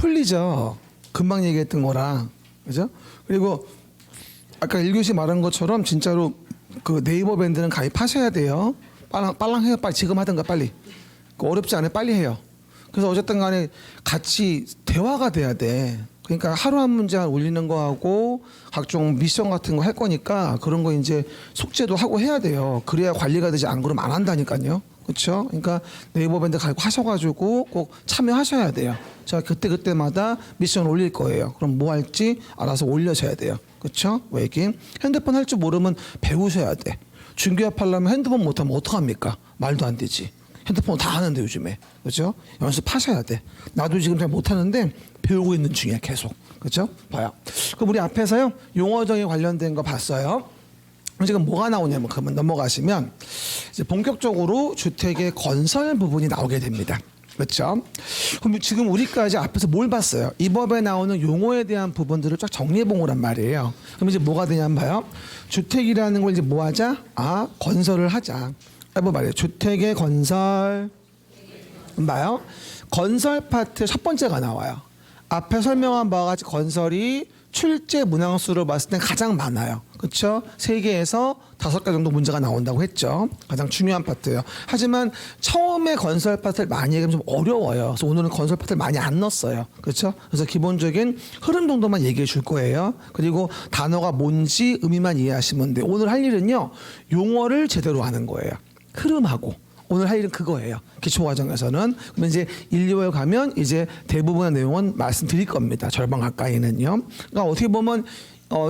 풀리죠. 금방 얘기했던 거랑. 그죠? 그리고 아까 1교시 말한 것처럼 진짜로 그 네이버 밴드는 가입하셔야 돼요. 빨랑 해요. 빨리 지금 하든가 빨리. 어렵지 않아요. 빨리 해요. 그래서 어쨌든 간에 같이 대화가 돼야 돼. 그러니까 하루 한 문장 올리는 거하고 각종 미션 같은 거 할 거니까 그런 거 이제 숙제도 하고 해야 돼요. 그래야 관리가 되지, 안 그러면 안 한다니까요. 그렇죠? 그러니까 네이버 밴드 가입 하셔가지고 꼭 참여하셔야 돼요. 제가 그때마다 미션 올릴 거예요. 그럼 뭐 할지 알아서 올려셔야 돼요. 그렇죠? 왜긴 핸드폰 할 줄 모르면 배우셔야 돼. 중개업 하려면 핸드폰 못하면 어떡합니까? 말도 안 되지. 핸드폰 다 하는데 요즘에. 그렇죠? 연습하셔야 돼. 나도 지금 잘 못하는데 배우고 있는 중이야 계속. 그렇죠? 봐요. 그럼 우리 앞에서요 용어 정의 관련된 거 봤어요. 지금 뭐가 나오냐면 그러면 넘어가시면 이제 본격적으로 주택의 건설 부분이 나오게 됩니다. 그렇죠? 그럼 지금 우리까지 앞에서 뭘 봤어요? 이 법에 나오는 용어에 대한 부분들을 쫙 정리해 본 거란 말이에요. 그럼 이제 뭐가 되냐면 봐요. 주택이라는 걸 이제 뭐 하자? 건설을 하자. 해보 말이에요. 주택의 건설. 봐요. 건설 파트 첫 번째가 나와요. 앞에 설명한 바와 같이 건설이 출제 문항수를 봤을 때 가장 많아요. 그렇죠? 3개에서 5개 정도 문제가 나온다고 했죠. 가장 중요한 파트예요. 하지만 처음에 건설 파트를 많이 얘기하면 좀 어려워요. 그래서 오늘은 건설 파트를 많이 안 넣었어요. 그렇죠? 그래서 기본적인 흐름 정도만 얘기해 줄 거예요. 그리고 단어가 뭔지 의미만 이해하시면 돼요. 오늘 할 일은요. 용어를 제대로 하는 거예요. 흐름하고. 오늘 할 일은 그거예요. 기초과정에서는. 그러면 이제 1, 2월 가면 이제 대부분의 내용은 말씀드릴 겁니다. 절반 가까이는요. 그러니까 어떻게 보면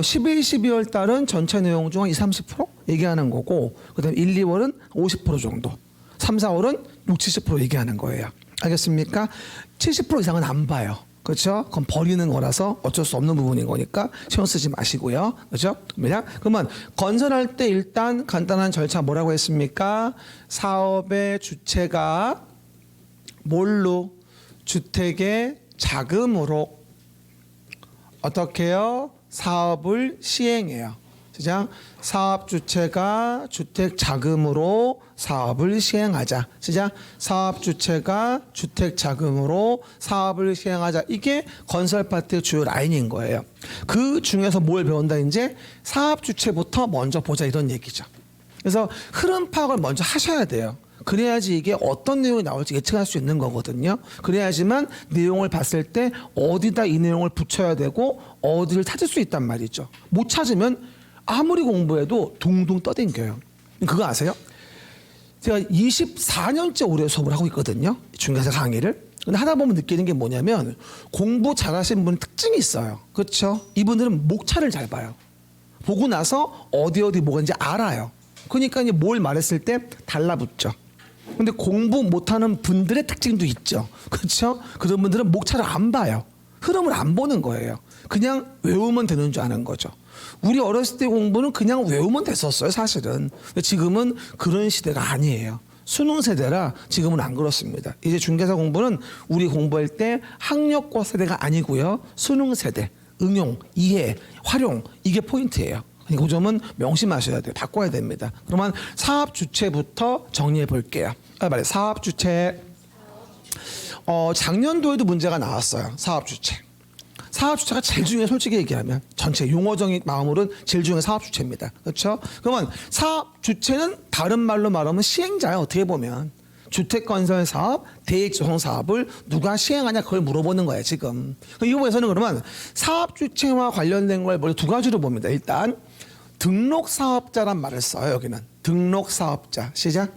11, 12월 달은 전체 내용 중 한 20, 30% 얘기하는 거고, 그다음에 1, 2월은 50% 정도, 3, 4월은 6, 70% 얘기하는 거예요. 알겠습니까? 70% 이상은 안 봐요. 그렇죠? 그건 버리는 거라서 어쩔 수 없는 부분인 거니까 신경 쓰지 마시고요. 그렇죠? 그러면 건설할 때 일단 간단한 절차 뭐라고 했습니까? 사업의 주체가 뭘로? 주택의 자금으로 어떻게 해요? 사업을 시행해요. 시작. 사업 주체가 주택 자금으로 사업을 시행하자. 시작. 사업 주체가 주택 자금으로 사업을 시행하자. 이게 건설 파트의 주요 라인인 거예요. 그 중에서 뭘 배운다? 이제 사업 주체부터 먼저 보자 이런 얘기죠. 그래서 흐름 파악을 먼저 하셔야 돼요. 그래야지 이게 어떤 내용이 나올지 예측할 수 있는 거거든요. 그래야지만 내용을 봤을 때 어디다 이 내용을 붙여야 되고 어디를 찾을 수 있단 말이죠. 못 찾으면 아무리 공부해도 둥둥 떠댕겨요. 그거 아세요? 제가 24년째 올해 수업을 하고 있거든요. 중개사 강의를. 근데 하다 보면 느끼는 게 뭐냐면 공부 잘하시는 분 특징이 있어요. 그렇죠? 이분들은 목차를 잘 봐요. 보고 나서 어디 뭐가 있는지 알아요. 그러니까 이제 뭘 말했을 때 달라붙죠. 근데 공부 못하는 분들의 특징도 있죠. 그렇죠? 그런 분들은 목차를 안 봐요. 흐름을 안 보는 거예요. 그냥 외우면 되는 줄 아는 거죠. 우리 어렸을 때 공부는 그냥 외우면 됐었어요, 사실은. 근데 지금은 그런 시대가 아니에요. 수능 세대라 지금은 안 그렇습니다. 이제 중개사 공부는 우리 공부할 때 학력고 세대가 아니고요. 수능 세대, 응용, 이해, 활용 이게 포인트예요. 그 점은 명심하셔야 돼요. 바꿔야 됩니다. 그러면 사업 주체부터 정리해 볼게요. 사업 주체. 작년도에도 문제가 나왔어요. 사업 주체. 사업 주체가 제일 중요해. 솔직히 얘기하면 전체 용어적인 마음으로는 제일 중요한 사업 주체입니다. 그렇죠? 그러면 사업 주체는 다른 말로 말하면 시행자예요. 어떻게 보면 주택 건설 사업, 대입 조성 사업을 누가 시행하냐 그걸 물어보는 거예요. 지금 이 부분에서는 그러면 사업 주체와 관련된 걸 먼저 두 가지로 봅니다. 일단 등록 사업자란 말을 써요. 여기는 등록 사업자. 시작.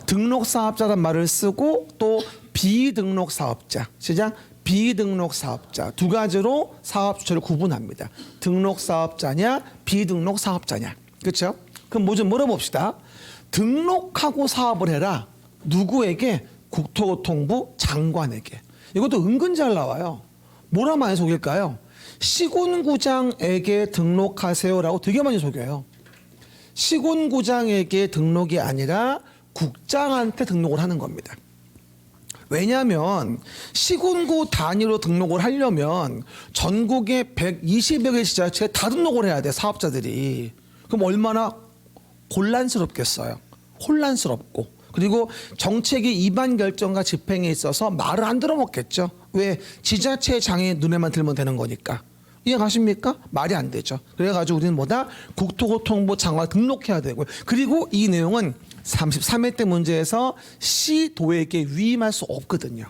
등록 사업자란 말을 쓰고 또 비등록 사업자. 시작. 비등록 사업자. 두 가지로 사업 주체를 구분합니다. 등록 사업자냐 비등록 사업자냐. 그렇죠? 그럼 뭐 좀 물어봅시다. 등록하고 사업을 해라. 누구에게? 국토교통부 장관에게. 이것도 은근 잘 나와요. 뭐라 많이 속일까요? 시군구장에게 등록하세요라고 되게 많이 속여요. 시군구장에게 등록이 아니라 국장한테 등록을 하는 겁니다. 왜냐하면 시군구 단위로 등록을 하려면 전국에 120여 개 지자체에 다 등록을 해야 돼, 사업자들이. 그럼 얼마나 곤란스럽겠어요. 혼란스럽고. 그리고 정책의 입안 결정과 집행에 있어서 말을 안 들어먹겠죠. 왜 지자체 장애 눈에만 들면 되는 거니까. 이해가십니까? 말이 안 되죠. 그래가지고 우리는 뭐다? 국토교통부 장관 등록해야 되고요. 그리고 이 내용은 33회 때 문제에서 시도에게 위임할 수 없거든요.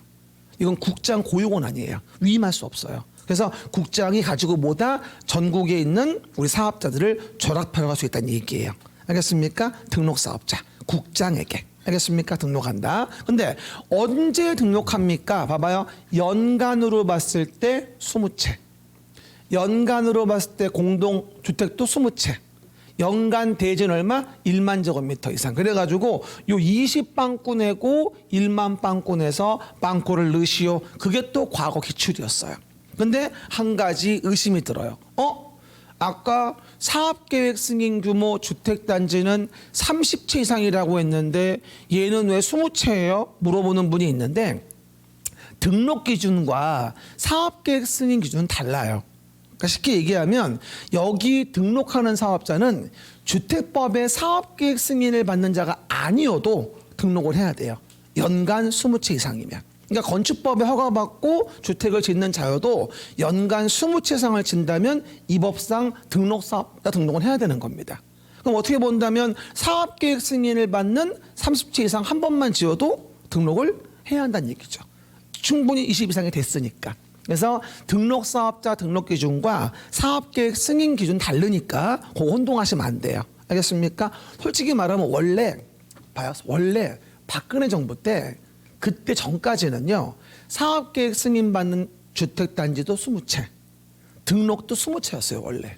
이건 국장 고유권 아니에요. 위임할 수 없어요. 그래서 국장이 가지고 뭐다? 전국에 있는 우리 사업자들을 조락하러 수 있다는 얘기예요. 알겠습니까? 등록 사업자 국장에게. 알겠습니까? 등록한다. 근데 언제 등록합니까? 봐봐요. 연간으로 봤을 때 20채. 연간으로 봤을 때 공동주택도 20채. 연간 대진 얼마? 1만 제곱미터 이상. 그래가지고 요 20빵꾸 내고 1만 빵꾸 내서 빵꾸를 넣으시오. 그게 또 과거 기출이었어요. 근데 한 가지 의심이 들어요. 아까 사업계획 승인 규모 주택단지는 30채 이상이라고 했는데 얘는 왜 20채예요? 물어보는 분이 있는데 등록 기준과 사업계획 승인 기준은 달라요. 그러니까 쉽게 얘기하면 여기 등록하는 사업자는 주택법의 사업계획 승인을 받는 자가 아니어도 등록을 해야 돼요. 연간 20채 이상이면. 그러니까 건축법에 허가받고 주택을 짓는 자여도 연간 20채 이상을 짓는다면 이 법상 등록사업자 등록을 해야 되는 겁니다. 그럼 어떻게 본다면 사업계획 승인을 받는 30채 이상 한 번만 지어도 등록을 해야 한다는 얘기죠. 충분히 20 이상이 됐으니까. 그래서 등록사업자 등록 기준과 사업계획 승인 기준 다르니까 그거 혼동하시면 안 돼요. 알겠습니까? 솔직히 말하면 원래 박근혜 정부 때 그때 전까지는요. 사업계획 승인 받는 주택단지도 20채, 등록도 20채였어요 원래.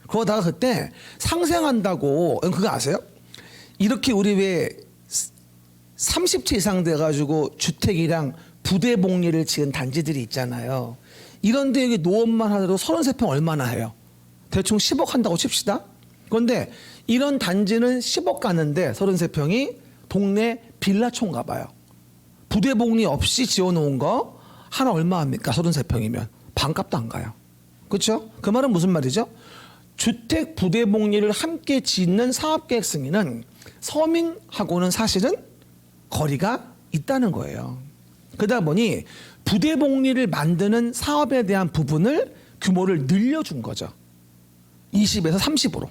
그러다가 그때 상생한다고 그거 아세요? 이렇게 우리 왜 30채 이상 돼가지고 주택이랑 부대 복리를 지은 단지들이 있잖아요. 이런데 여기 노원만 하더라도 33평 얼마나 해요? 대충 10억 한다고 칩시다. 그런데 이런 단지는 10억 가는데 33평이 동네 빌라촌가 봐요. 부대 복리 없이 지어놓은 거 하나 얼마 합니까? 33평이면 반값도 안 가요. 그렇죠? 그 말은 무슨 말이죠? 주택 부대 복리를 함께 짓는 사업계획 승인은 서민하고는 사실은 거리가 있다는 거예요. 그러다 보니 부대 복리를 만드는 사업에 대한 부분을 규모를 늘려준 거죠. 20에서 30으로.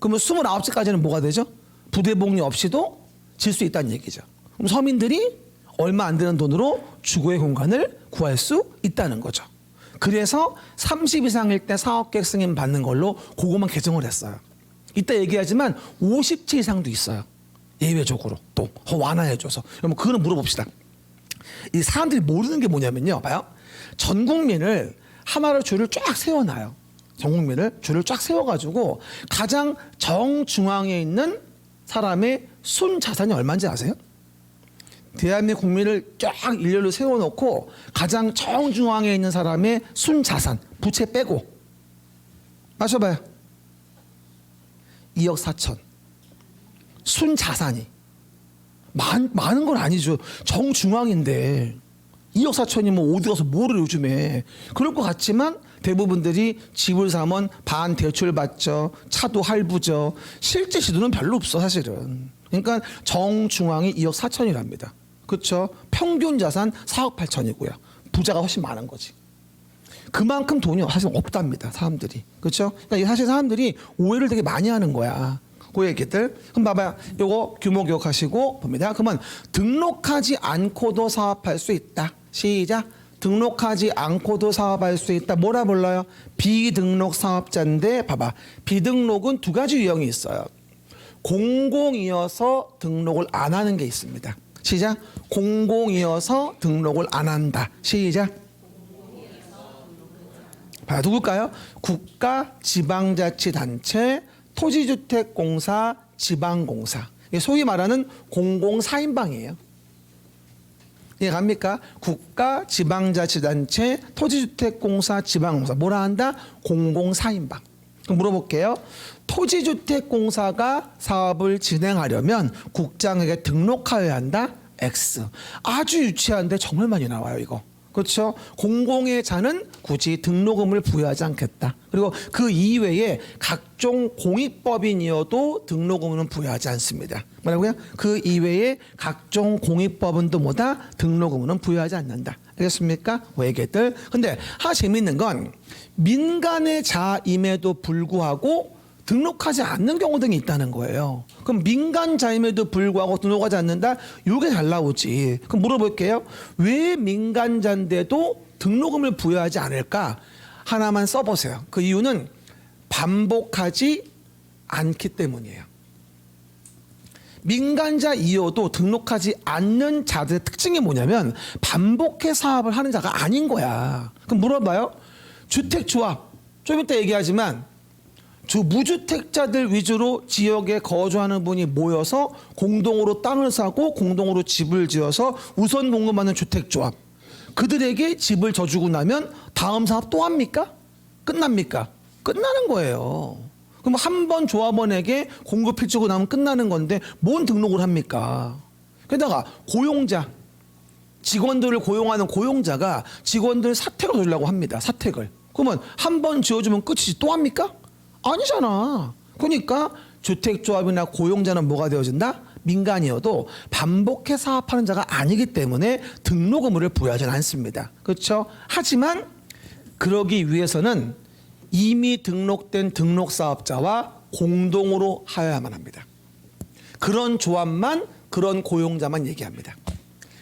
그러면 29채까지는 뭐가 되죠? 부대 복리 없이도 질 수 있다는 얘기죠. 그럼 서민들이 얼마 안 되는 돈으로 주거의 공간을 구할 수 있다는 거죠. 그래서 30 이상일 때 사업계획 승인 받는 걸로 그거만 개정을 했어요. 이따 얘기하지만 50채 이상도 있어요. 예외적으로 또 완화해줘서. 그럼 그거는 물어봅시다. 이 사람들이 모르는 게 뭐냐면요. 봐요. 전 국민을 하나로 줄을 쫙 세워놔요. 전 국민을 줄을 쫙 세워가지고 가장 정중앙에 있는 사람의 순자산이 얼마인지 아세요? 대한민국 국민을 쫙 일렬로 세워놓고 가장 정중앙에 있는 사람의 순자산, 부채 빼고 맞춰봐요. 2억 4천. 순자산이 많은 건 아니죠. 정중앙인데 2억 4천이 뭐 어디 가서 뭐를 요즘에. 그럴 것 같지만 대부분들이 집을 사면 반 대출 받죠. 차도 할부죠. 실제 시도는 별로 없어 사실은. 그러니까 정중앙이 2억 4천이랍니다. 그렇죠? 평균 자산 4억 8천이고요. 부자가 훨씬 많은 거지. 그만큼 돈이 사실 없답니다. 사람들이. 그렇죠? 그러니까 사실 사람들이 오해를 되게 많이 하는 거야. 그 얘기들. 그럼 봐봐요. 요거 규모 기억하시고 봅니다. 그러면 등록하지 않고도 사업할 수 있다. 시작. 등록하지 않고도 사업할 수 있다. 뭐라 불러요? 비등록 사업자인데 봐봐. 비등록은 두 가지 유형이 있어요. 공공이어서 등록을 안 하는 게 있습니다. 시작. 공공이어서 등록을 안 한다. 시작. 봐, 누굴까요? 국가, 지방자치단체, 토지주택공사, 지방공사. 소위 말하는 공공사인방이에요. 이해갑니까? 국가, 지방자치단체, 토지주택공사, 지방공사. 뭐라 한다? 공공사인방. 그럼 물어볼게요. 토지주택공사가 사업을 진행하려면 국장에게 등록하여야 한다? X. 아주 유치한데 정말 많이 나와요 이거. 그렇죠? 공공의 자는 굳이 등록금을 부여하지 않겠다. 그리고 그 이외에 각종 공익법인이어도 등록금은 부여하지 않습니다. 뭐라고요? 그 이외에 각종 공익법인도 뭐다? 등록금은 부여하지 않는다. 알겠습니까? 외계들. 근데 하나 재밌는 건 민간의 자임에도 불구하고 등록하지 않는 경우 등이 있다는 거예요. 그럼 민간자임에도 불구하고 등록하지 않는다? 이게 잘 나오지. 그럼 물어볼게요. 왜 민간자인데도 등록금을 부여하지 않을까? 하나만 써보세요. 그 이유는 반복하지 않기 때문이에요. 민간자이어도 등록하지 않는 자들의 특징이 뭐냐면 반복해 사업을 하는 자가 아닌 거야. 그럼 물어봐요. 주택조합, 좀 이따 얘기하지만 무주택자들 위주로 지역에 거주하는 분이 모여서 공동으로 땅을 사고 공동으로 집을 지어서 우선 공급하는 주택조합. 그들에게 집을 져주고 나면 다음 사업 또 합니까? 끝납니까? 끝나는 거예요. 그럼 한 번 조합원에게 공급해주고 나면 끝나는 건데 뭔 등록을 합니까? 게다가 고용자, 직원들을 고용하는 고용자가 직원들 사택을 주려고 합니다. 사택을. 그러면 한 번 지어주면 끝이지 또 합니까? 아니잖아. 그러니까 주택조합이나 고용자는 뭐가 되어진다? 민간이어도 반복해 사업하는 자가 아니기 때문에 등록 의무를 부여하지는 않습니다. 그렇죠? 하지만 그러기 위해서는 이미 등록된 등록사업자와 공동으로 하여야만 합니다. 그런 조합만, 그런 고용자만 얘기합니다.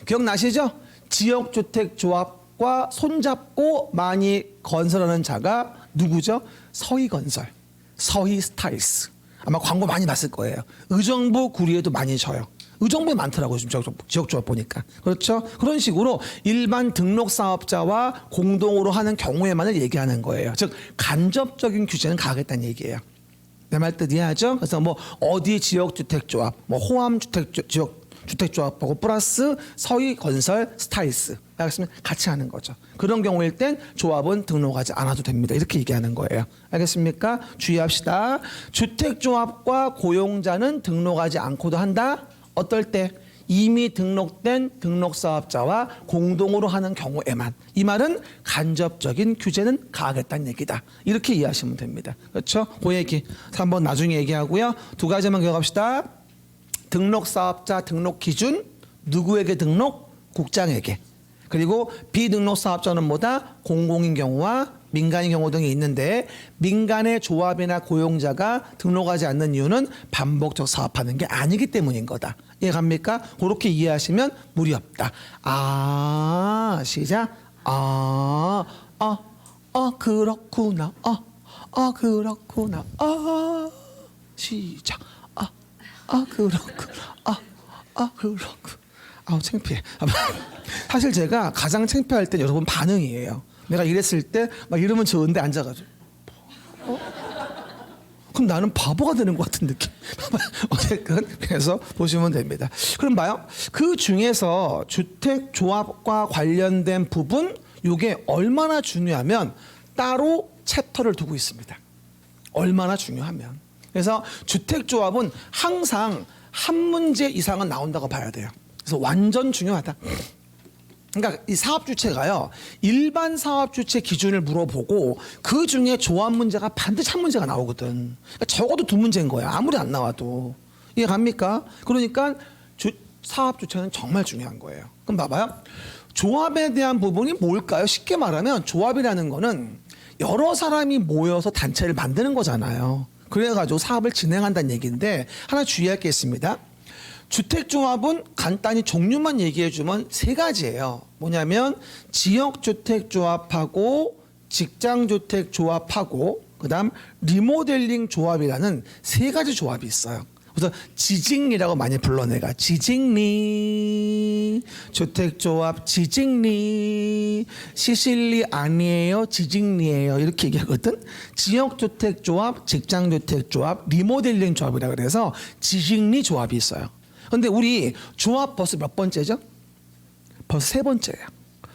기억나시죠? 지역주택조합과 손잡고 많이 건설하는 자가 누구죠? 서희건설, 서희스타일스. 아마 광고 많이 봤을 거예요. 의정부 구리에도 많이 져요. 의정부에 많더라고요. 지금 지역조합 보니까. 그렇죠? 그런 식으로 일반 등록사업자와 공동으로 하는 경우에만을 얘기하는 거예요. 즉 간접적인 규제는 가하겠다는 얘기예요. 내 말 뜻 이해하죠? 그래서 뭐 어디 지역주택조합, 뭐 호암주택조합하고 플러스 서희건설 스타일스. 알겠습니까? 같이 하는 거죠. 그런 경우일 땐 조합은 등록하지 않아도 됩니다. 이렇게 얘기하는 거예요. 알겠습니까? 주의합시다. 주택조합과 고용자는 등록하지 않고도 한다. 어떨 때? 이미 등록된 등록사업자와 공동으로 하는 경우에만. 이 말은 간접적인 규제는 가하겠다는 얘기다. 이렇게 이해하시면 됩니다. 그렇죠? 그 얘기 한번 나중에 얘기하고요. 두 가지만 기억합시다. 등록사업자 등록 기준 누구에게 등록? 국장에게. 그리고 비등록사업자는 뭐다? 공공인 경우와 민간인 경우 등이 있는데 민간의 조합이나 고용자가 등록하지 않는 이유는 반복적 사업하는 게 아니기 때문인 거다. 이해갑니까? 그렇게 이해하시면 무리 없다. 아, 시작. 그렇구나. 그렇구나. 시작. 그렇구나. 그렇구나. 창피해. 사실 제가 가장 창피할 땐 여러분 반응이에요. 내가 이랬을 때 막 이러면 좋은데 앉아가지고 그럼 나는 바보가 되는 것 같은 느낌. 어쨌든 그래서 보시면 됩니다. 그럼 봐요. 그 중에서 주택조합과 관련된 부분 이게 얼마나 중요하면 따로 챕터를 두고 있습니다. 얼마나 중요하면. 그래서 주택조합은 항상 한 문제 이상은 나온다고 봐야 돼요. 그래서 완전 중요하다. 그러니까 이 사업주체가요, 일반 사업주체 기준을 물어보고 그 중에 조합 문제가 반드시 한 문제가 나오거든. 그러니까 적어도 두 문제인 거야. 아무리 안 나와도. 이해 갑니까? 그러니까 사업주체는 정말 중요한 거예요. 그럼 봐봐요. 조합에 대한 부분이 뭘까요? 쉽게 말하면 조합이라는 거는 여러 사람이 모여서 단체를 만드는 거잖아요. 그래가지고 사업을 진행한다는 얘기인데 하나 주의할 게 있습니다. 주택조합은 간단히 종류만 얘기해주면 세 가지예요. 뭐냐면 지역주택조합하고 직장주택조합하고 그다음 리모델링 조합이라는 세 가지 조합이 있어요. 그래서 지직리라고 많이 불러 내가. 지직리 주택조합 지직리 시실리 아니에요 지직리예요 이렇게 얘기하거든. 지역주택조합 직장주택조합 리모델링 조합이라 그래서 지직리 조합이 있어요. 근데 우리 조합 벌써 몇 번째죠? 벌써 세 번째예요.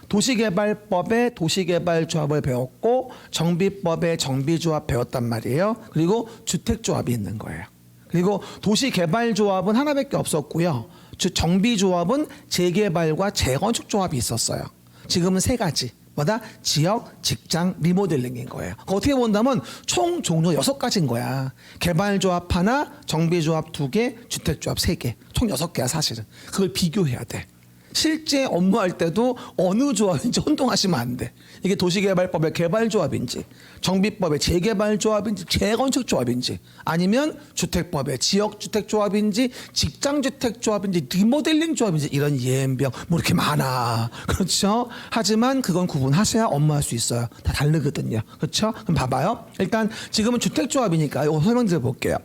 도시개발법에 도시개발조합을 배웠고 정비법에 정비조합 배웠단 말이에요. 그리고 주택조합이 있는 거예요. 그리고 도시개발조합은 하나밖에 없었고요. 정비조합은 재개발과 재건축조합이 있었어요. 지금은 세 가지. 뭐다? 지역, 직장, 리모델링인 거예요. 어떻게 본다면 총 종류 6가지인 거야. 개발조합 하나, 정비조합 2개, 주택조합 3개. 총 6개야 사실은. 그걸 비교해야 돼. 실제 업무할 때도 어느 조합인지 혼동하시면 안 돼. 이게 도시개발법의 개발조합인지, 정비법의 재개발조합인지, 재건축조합인지, 아니면 주택법의 지역주택조합인지, 직장주택조합인지, 리모델링 조합인지, 이런 예언병 뭐 이렇게 많아. 그렇죠? 하지만 그건 구분하셔야 업무할 수 있어요. 다 다르거든요. 그렇죠? 그럼 봐봐요. 일단 지금은 주택조합이니까 이거 설명드려 볼게요.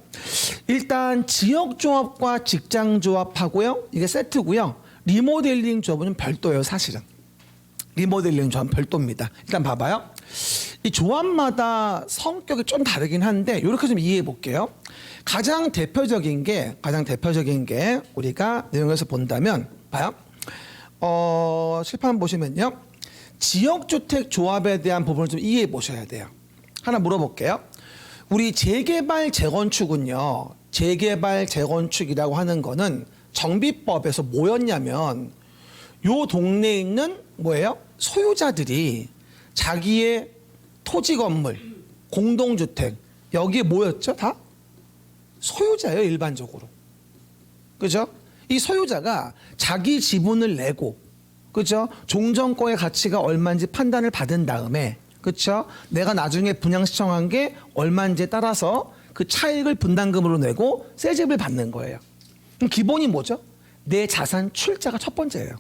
일단 지역조합과 직장조합하고요. 이게 세트고요. 리모델링 조합은 별도예요, 사실은. 리모델링 조합은 별도입니다. 일단 봐봐요. 이 조합마다 성격이 좀 다르긴 한데 이렇게 좀 이해해 볼게요. 가장 대표적인 게 우리가 내용에서 본다면 봐요. 실판 보시면요. 지역주택 조합에 대한 부분을 좀 이해해 보셔야 돼요. 하나 물어볼게요. 우리 재개발 재건축은요. 재개발 재건축이라고 하는 거는 정비법에서 뭐였냐면 요 동네에 있는 뭐예요? 소유자들이 자기의 토지 건물, 공동주택 여기에 뭐였죠? 다 소유자예요, 일반적으로. 그죠? 이 소유자가 자기 지분을 내고 그죠? 종전권의 가치가 얼마인지 판단을 받은 다음에 그렇죠? 내가 나중에 분양 신청한 게 얼마인지에 따라서 그 차익을 분담금으로 내고 세집을 받는 거예요. 그럼 기본이 뭐죠? 내 자산 출자가 첫 번째예요.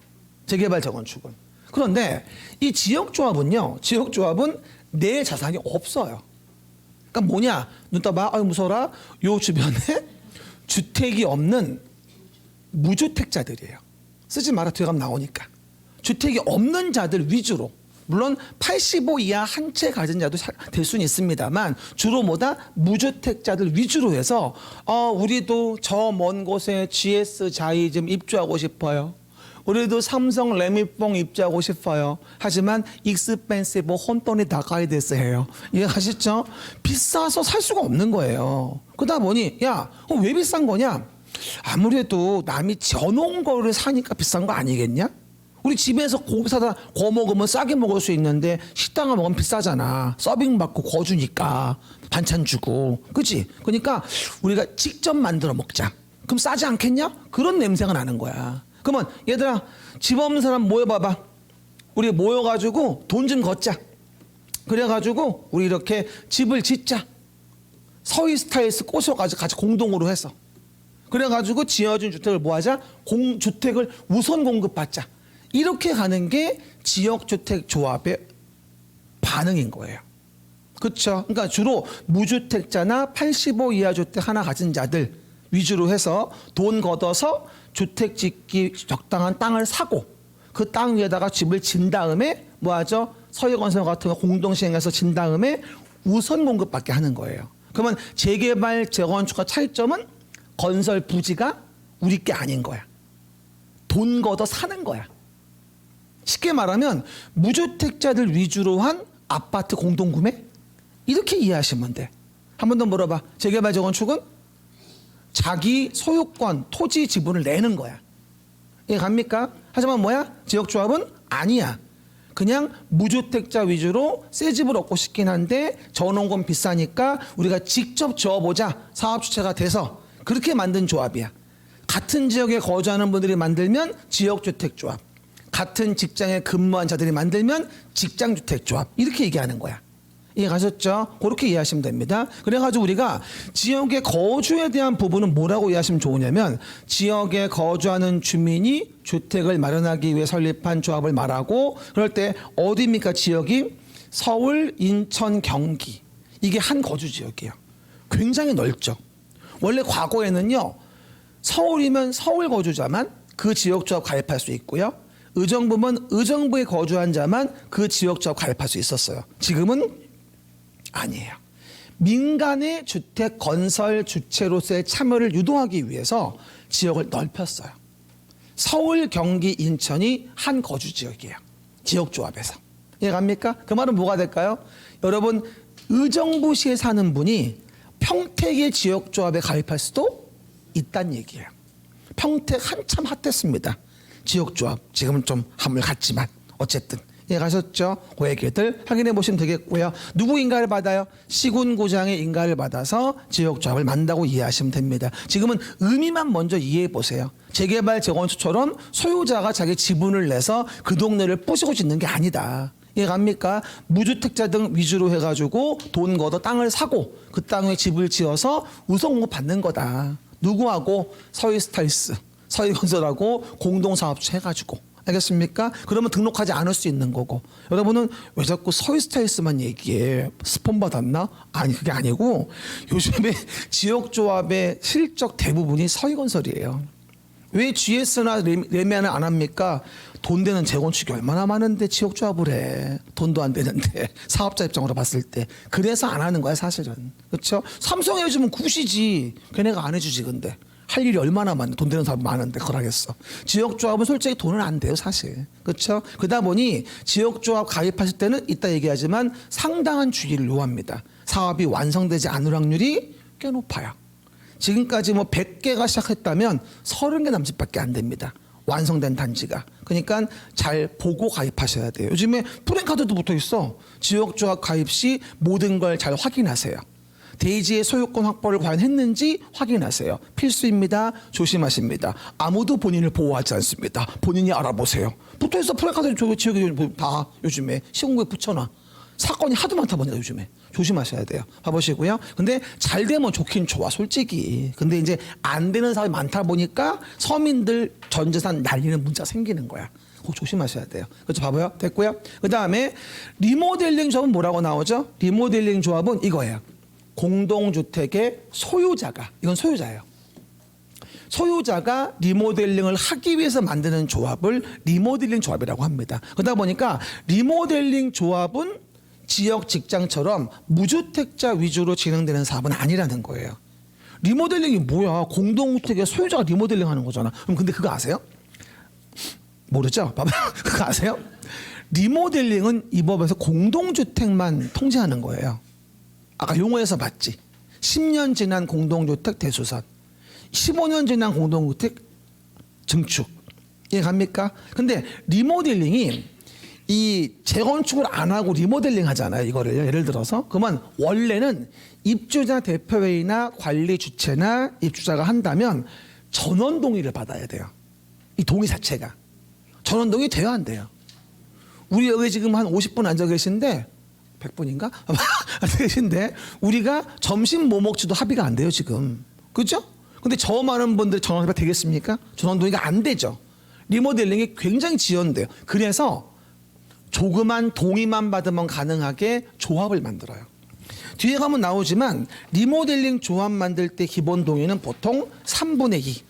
재개발 재건축은. 그런데 이 지역조합은요. 지역조합은 내 자산이 없어요. 그러니까 뭐냐? 눈 떠봐. 아유 무서워라. 요 주변에 주택이 없는 무주택자들이에요. 쓰지 마라. 뒤에 가면 나오니까. 주택이 없는 자들 위주로. 물론 85 이하 한 채 가진 자도 될 수는 있습니다만 주로 뭐다? 무주택자들 위주로 해서 우리도 저 먼 곳에 GS 자이 좀 입주하고 싶어요. 우리도 삼성 레미뽕 입주하고 싶어요. 하지만 익스펜시브 혼돈이 나가야 돼서 해요. 이해하시죠? 비싸서 살 수가 없는 거예요. 그러다 보니 야, 왜 비싼 거냐? 아무래도 남이 져놓은 거를 사니까 비싼 거 아니겠냐? 우리 집에서 고기 사다 구워 먹으면 싸게 먹을 수 있는데 식당을 먹으면 비싸잖아. 서빙 받고 구워주니까 반찬 주고, 그렇지? 그러니까 우리가 직접 만들어 먹자. 그럼 싸지 않겠냐? 그런 냄새가 나는 거야. 그러면 얘들아 집 없는 사람 모여봐봐. 우리 모여가지고 돈 좀 걷자. 그래가지고 우리 이렇게 집을 짓자. 서희 스타일스 꼬셔가지고 같이 공동으로 해서. 그래가지고 지어진 주택을 뭐하자? 주택을 우선 공급받자. 이렇게 가는 게 지역주택조합의 반응인 거예요. 그렇죠? 그러니까 주로 무주택자나 85 이하 주택 하나 가진 자들 위주로 해서 돈 걷어서 주택 짓기 적당한 땅을 사고 그 땅 위에다가 집을 진 다음에 뭐하죠? 서해건설 같은 거 공동시행해서 진 다음에 우선 공급받게 하는 거예요. 그러면 재개발 재건축과 차이점은 건설 부지가 우리 게 아닌 거야. 돈 걷어 사는 거야. 쉽게 말하면 무주택자들 위주로 한 아파트 공동구매? 이렇게 이해하시면 돼. 한 번 더 물어봐. 재개발 재건축은 자기 소유권, 토지 지분을 내는 거야. 이해 갑니까? 하지만 뭐야? 지역조합은 아니야. 그냥 무주택자 위주로 새 집을 얻고 싶긴 한데 저놓은 건 비싸니까 우리가 직접 지어보자. 사업주체가 돼서 그렇게 만든 조합이야. 같은 지역에 거주하는 분들이 만들면 지역주택조합. 같은 직장에 근무한 자들이 만들면 직장주택조합. 이렇게 얘기하는 거야. 이해 가셨죠? 그렇게 이해하시면 됩니다. 그래가지고 우리가 지역의 거주에 대한 부분은 뭐라고 이해하시면 좋으냐면 지역에 거주하는 주민이 주택을 마련하기 위해 설립한 조합을 말하고 그럴 때 어디입니까? 지역이 서울, 인천, 경기. 이게 한 거주 지역이에요. 굉장히 넓죠. 원래 과거에는요. 서울이면 서울 거주자만 그 지역조합 가입할 수 있고요. 의정부면 의정부에 거주한 자만 그 지역조합 가입할 수 있었어요. 지금은 아니에요. 민간의 주택 건설 주체로서의 참여를 유도하기 위해서 지역을 넓혔어요. 서울, 경기, 인천이 한 거주 지역이에요. 지역조합에서. 이해갑니까? 그 말은 뭐가 될까요? 여러분 의정부시에 사는 분이 평택의 지역조합에 가입할 수도 있다는 얘기예요. 평택 한참 핫했습니다. 지역조합 지금은 좀 한물 갔지만 어쨌든 이해가셨죠? 그 얘기들 확인해 보시면 되겠고요. 누구 인가를 받아요? 시군구장의 인가를 받아서 지역조합을 만든다고 이해하시면 됩니다. 지금은 의미만 먼저 이해해 보세요. 재개발 재건축처럼 소유자가 자기 지분을 내서 그 동네를 부시고 짓는 게 아니다. 이해갑니까? 무주택자 등 위주로 해가지고 돈 걷어 땅을 사고 그 땅에 집을 지어서 우선공급 받는 거다. 누구하고? 서희스타일스, 서희건설하고 공동사업체 해가지고. 알겠습니까? 그러면 등록하지 않을 수 있는 거고. 여러분은 왜 자꾸 서희스타일스만 얘기해? 스폰 받았나? 아니, 그게 아니고 요즘에 지역조합의 실적 대부분이 서희건설이에요. 왜 GS나 레미안을 안 합니까? 돈 되는 재건축이 얼마나 많은데 지역조합을 해. 돈도 안 되는데 사업자 입장으로 봤을 때. 그래서 안 하는 거야 사실은. 그렇죠? 삼성이 해주면 굿이지. 걔네가 안 해주지 근데. 할 일이 얼마나 많은데 돈 되는 사람 많은데 그걸 하겠어. 지역조합은 솔직히 돈은 안 돼요 사실. 그렇죠? 그러다 보니 지역조합 가입하실 때는 이따 얘기하지만 상당한 주의를 요합니다. 사업이 완성되지 않을 확률이 꽤 높아요. 지금까지 뭐 100개가 시작했다면 30개 남짓밖에 안 됩니다. 완성된 단지가. 그러니까 잘 보고 가입하셔야 돼요. 요즘에 프랜카드도 붙어 있어. 지역조합 가입 시 모든 걸 잘 확인하세요. 대지의 소유권 확보를 과연 했는지 확인하세요. 필수입니다. 조심하십니다. 아무도 본인을 보호하지 않습니다. 본인이 알아보세요. 붙어 있어. 프랜카드 지역에 다 요즘에 시공구에 붙여놔. 사건이 하도 많다 보니까 요즘에 조심하셔야 돼요. 봐보시고요. 근데 잘 되면 좋긴 좋아 솔직히. 근데 이제 안 되는 사람이 많다 보니까 서민들 전 재산 날리는 문제가 생기는 거야. 그거 조심하셔야 돼요. 그렇죠? 봐봐요. 됐고요. 그 다음에 리모델링 조합은 뭐라고 나오죠? 리모델링 조합은 이거예요. 공동주택의 소유자가, 이건 소유자예요. 소유자가 리모델링을 하기 위해서 만드는 조합을 리모델링 조합이라고 합니다. 그러다 보니까 리모델링 조합은 지역 직장처럼 무주택자 위주로 진행되는 사업은 아니라는 거예요. 리모델링이 뭐야? 공동주택의 소유자가 리모델링 하는 거잖아. 그럼 근데 그거 아세요? 모르죠? 봐봐요. 그거 아세요? 리모델링은 이 법에서 공동주택만 통제하는 거예요. 아까 용어에서 봤지. 10년 지난 공동주택 대수선, 15년 지난 공동주택 증축. 이해갑니까? 근데 리모델링이 이 재건축을 안 하고 리모델링 하잖아요. 이거를 예를 들어서 그러면 원래는 입주자 대표회의나 관리 주체나 입주자가 한다면 전원 동의를 받아야 돼요. 이 동의 자체가 전원 동의 돼야 안 돼요. 우리 여기 지금 한 50분 앉아 계신데 100분인가? 앉아 계신데 우리가 점심 뭐 먹지도 합의가 안 돼요 지금. 그렇죠? 근데 저 많은 분들 전원 합의가 되겠습니까? 전원 동의가 안 되죠. 리모델링이 굉장히 지연돼요. 그래서 조그만 동의만 받으면 가능하게 조합을 만들어요. 뒤에 가면 나오지만 리모델링 조합 만들 때 기본 동의는 보통 3분의 2.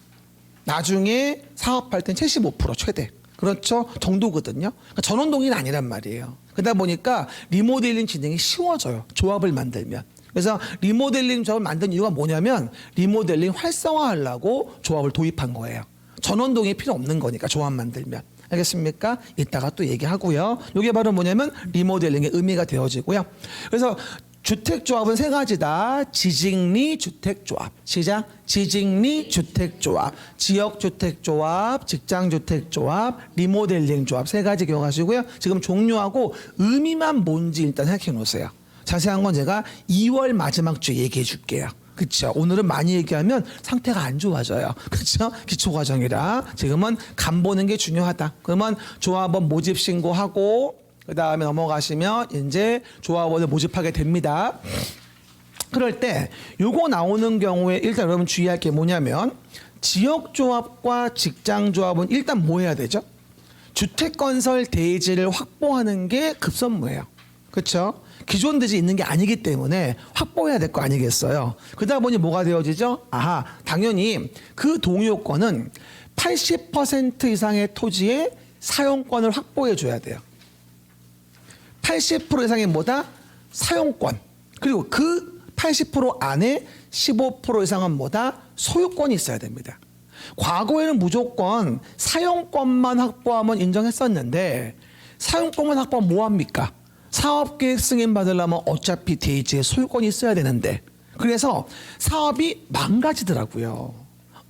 나중에 사업할 땐 75% 최대. 그렇죠? 정도거든요. 그러니까 전원 동의는 아니란 말이에요. 그러다 보니까 리모델링 진행이 쉬워져요. 조합을 만들면. 그래서 리모델링 조합을 만든 이유가 뭐냐면 리모델링 활성화하려고 조합을 도입한 거예요. 전원 동의 필요 없는 거니까 조합 만들면. 알겠습니까? 이따가 또 얘기하고요. 이게 바로 뭐냐면 리모델링의 의미가 되어지고요. 그래서 주택조합은 세 가지다. 지직리 주택조합. 시작. 지직리 주택조합, 지역주택조합, 직장주택조합, 리모델링 조합 세 가지 기억하시고요. 지금 종류하고 의미만 뭔지 일단 생각해 놓으세요. 자세한 건 제가 2월 마지막 주에 얘기해 줄게요. 그렇죠. 오늘은 많이 얘기하면 상태가 안 좋아져요. 그렇죠. 기초과정이라 지금은 간 보는 게 중요하다. 그러면 조합원 모집 신고하고 그 다음에 넘어가시면 이제 조합원을 모집하게 됩니다. 그럴 때 요거 나오는 경우에 일단 여러분 주의할 게 뭐냐면 지역조합과 직장조합은 일단 뭐 해야 되죠? 주택건설 대지를 확보하는 게 급선무예요. 그렇죠? 기존 대지 있는 게 아니기 때문에 확보해야 될 거 아니겠어요. 그러다 보니 뭐가 되어지죠? 아하, 당연히 그 동요권은 80% 이상의 토지의 사용권을 확보해 줘야 돼요. 80% 이상의 뭐다? 사용권. 그리고 그 80% 안에 15% 이상은 뭐다? 소유권이 있어야 됩니다. 과거에는 무조건 사용권만 확보하면 인정했었는데 사용권만 확보하면 뭐합니까? 사업계획 승인 받으려면 어차피 대지에 소유권이 있어야 되는데 그래서 사업이 망가지더라고요.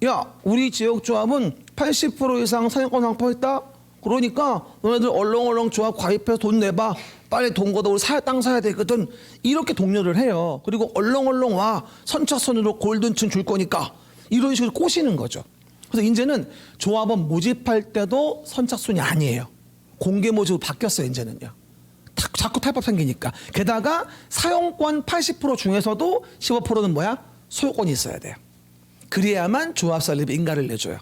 야, 우리 지역조합은 80% 이상 사용권 확보했다? 그러니까 너네들 얼렁얼렁 조합 가입해서 돈 내봐. 빨리 돈 걷어 우리 땅 사야 되거든. 이렇게 독려를 해요. 그리고 얼렁얼렁 와. 선착순으로 골든층 줄 거니까. 이런 식으로 꼬시는 거죠. 그래서 이제는 조합원 모집할 때도 선착순이 아니에요. 공개 모집으로 바뀌었어요. 이제는요. 자꾸 탈법 생기니까. 게다가 사용권 80% 중에서도 15%는 뭐야? 소유권이 있어야 돼요. 그래야만 조합 설립에 인가를 내줘요.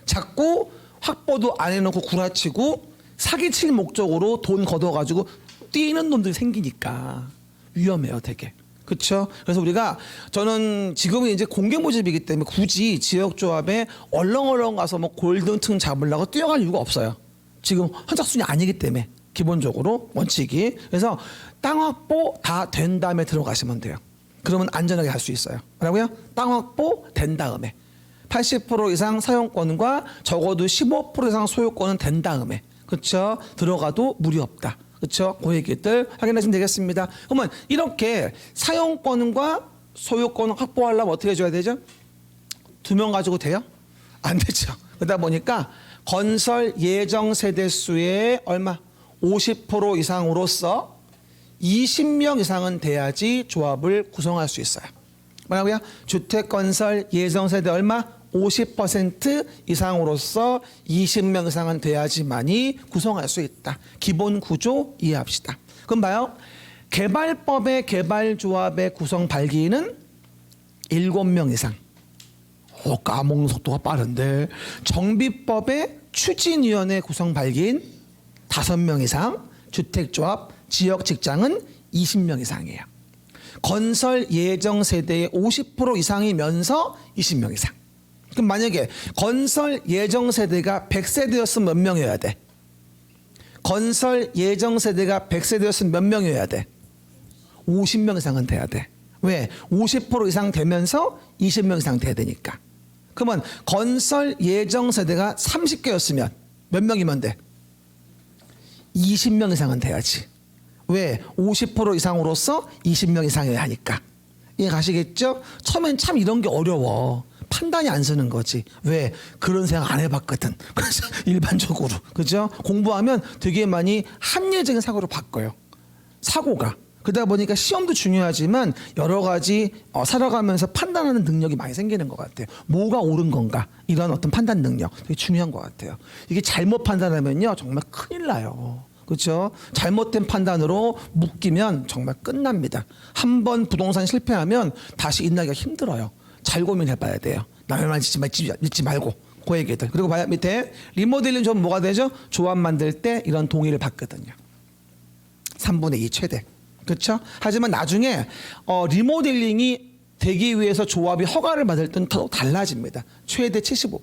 자꾸 확보도 안 해놓고 구라치고 사기칠 목적으로 돈 걷어가지고 뛰는 놈들이 생기니까 위험해요, 되게. 그렇죠? 그래서 우리가 저는 지금은 이제 공개 모집이기 때문에 굳이 지역조합에 얼렁얼렁 가서 뭐 골든층 잡으려고 뛰어갈 이유가 없어요. 지금 선착순이 아니기 때문에 기본적으로 원칙이. 그래서 땅 확보 다 된 다음에 들어가시면 돼요. 그러면 안전하게 할 수 있어요. 뭐라고요? 땅 확보 된 다음에 80% 이상 사용권과 적어도 15% 이상 소유권은 된 다음에 그렇죠? 들어가도 무리 없다. 그렇죠? 그 얘기들 확인하시면 되겠습니다. 그러면 이렇게 사용권과 소유권 확보하려면 어떻게 해줘야 되죠? 2명 가지고 돼요? 안 되죠. 그러다 보니까 건설 예정 세대 수의 얼마? 50% 이상으로서 20명 이상은 돼야지 조합을 구성할 수 있어요. 뭐라고요? 주택 건설 예정 세대 얼마? 50% 이상으로서 20명 이상은 돼야지만이 구성할 수 있다. 기본 구조 이해합시다. 그럼 봐요. 개발법의 개발조합의 구성 발기는 7명 이상. 까먹는 속도가 빠른데. 정비법의 추진위원회 구성 발기인 5명 이상. 주택조합, 지역직장은 20명 이상이에요. 건설 예정 세대의 50% 이상이면서 20명 이상. 그럼 만약에 건설 예정 세대가 100세대였으면 몇 명이어야 돼? 건설 예정 세대가 100세대였으면 몇 명이어야 돼? 50명 이상은 돼야 돼. 왜? 50% 이상 되면서 20명 이상 돼야 되니까. 그러면 건설 예정 세대가 30개였으면 몇 명이면 돼? 20명 이상은 돼야지. 왜? 50% 이상으로서 20명 이상이어야 하니까. 이해 가시겠죠? 처음엔 참 이런 게 어려워. 판단이 안 서는 거지. 왜? 그런 생각 안 해봤거든. 그래서 일반적으로. 그죠? 공부하면 되게 많이 합리적인 사고로 바꿔요. 사고가. 그러다 보니까 시험도 중요하지만 여러 가지 살아가면서 판단하는 능력이 많이 생기는 것 같아요. 뭐가 옳은 건가? 이런 어떤 판단 능력 되게 중요한 것 같아요. 이게 잘못 판단하면요. 정말 큰일 나요. 그렇죠? 잘못된 판단으로 묶이면 정말 끝납니다. 한 번 부동산 실패하면 다시 일어나기가 힘들어요. 잘 고민해봐야 돼요. 남의 말 믿지 말고 그 얘기들. 그리고 봐요 밑에 리모델링 좀 뭐가 되죠? 조합 만들 때 이런 동의를 받거든요. 3분의 2 최대. 그렇죠? 하지만 나중에 리모델링이 되기 위해서 조합이 허가를 받을 때는 더 달라집니다. 최대 75%.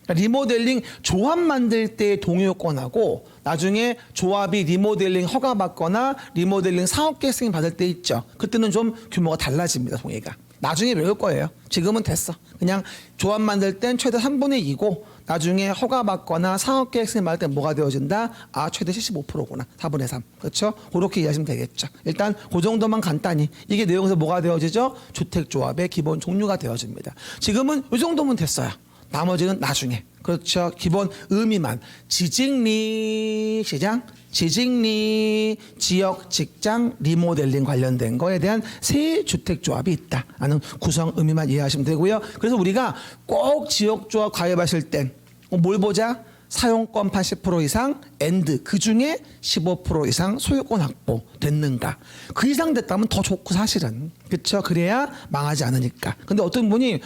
그러니까 리모델링 조합 만들 때의 동의 요건하고 나중에 조합이 리모델링 허가 받거나 리모델링 사업계획 승인 받을 때 있죠. 그때는 좀 규모가 달라집니다. 동의가. 나중에 외울 거예요. 지금은 됐어. 그냥 조합 만들 땐 최대 3분의 2고 나중에 허가 받거나 사업계획 승인 받을 때 뭐가 되어진다? 최대 75%구나. 4분의 3. 그렇죠? 그렇게 이해하시면 되겠죠. 일단 그 정도만 간단히. 이게 내용에서 뭐가 되어지죠? 주택조합의 기본 종류가 되어집니다. 지금은 이 정도면 됐어요. 나머지는 나중에. 그렇죠. 기본 의미만. 지직리 시장, 지직리 지역 직장 리모델링 관련된 거에 대한 세 주택조합이 있다 하는 구성 의미만 이해하시면 되고요. 그래서 우리가 꼭 지역조합 가입하실 땐 뭘 보자? 사용권 80% 이상 앤드 그중에 15% 이상 소유권 확보 됐는가. 그 이상 됐다면 더 좋고 사실은. 그렇죠? 그래야 망하지 않으니까. 근데 어떤 분이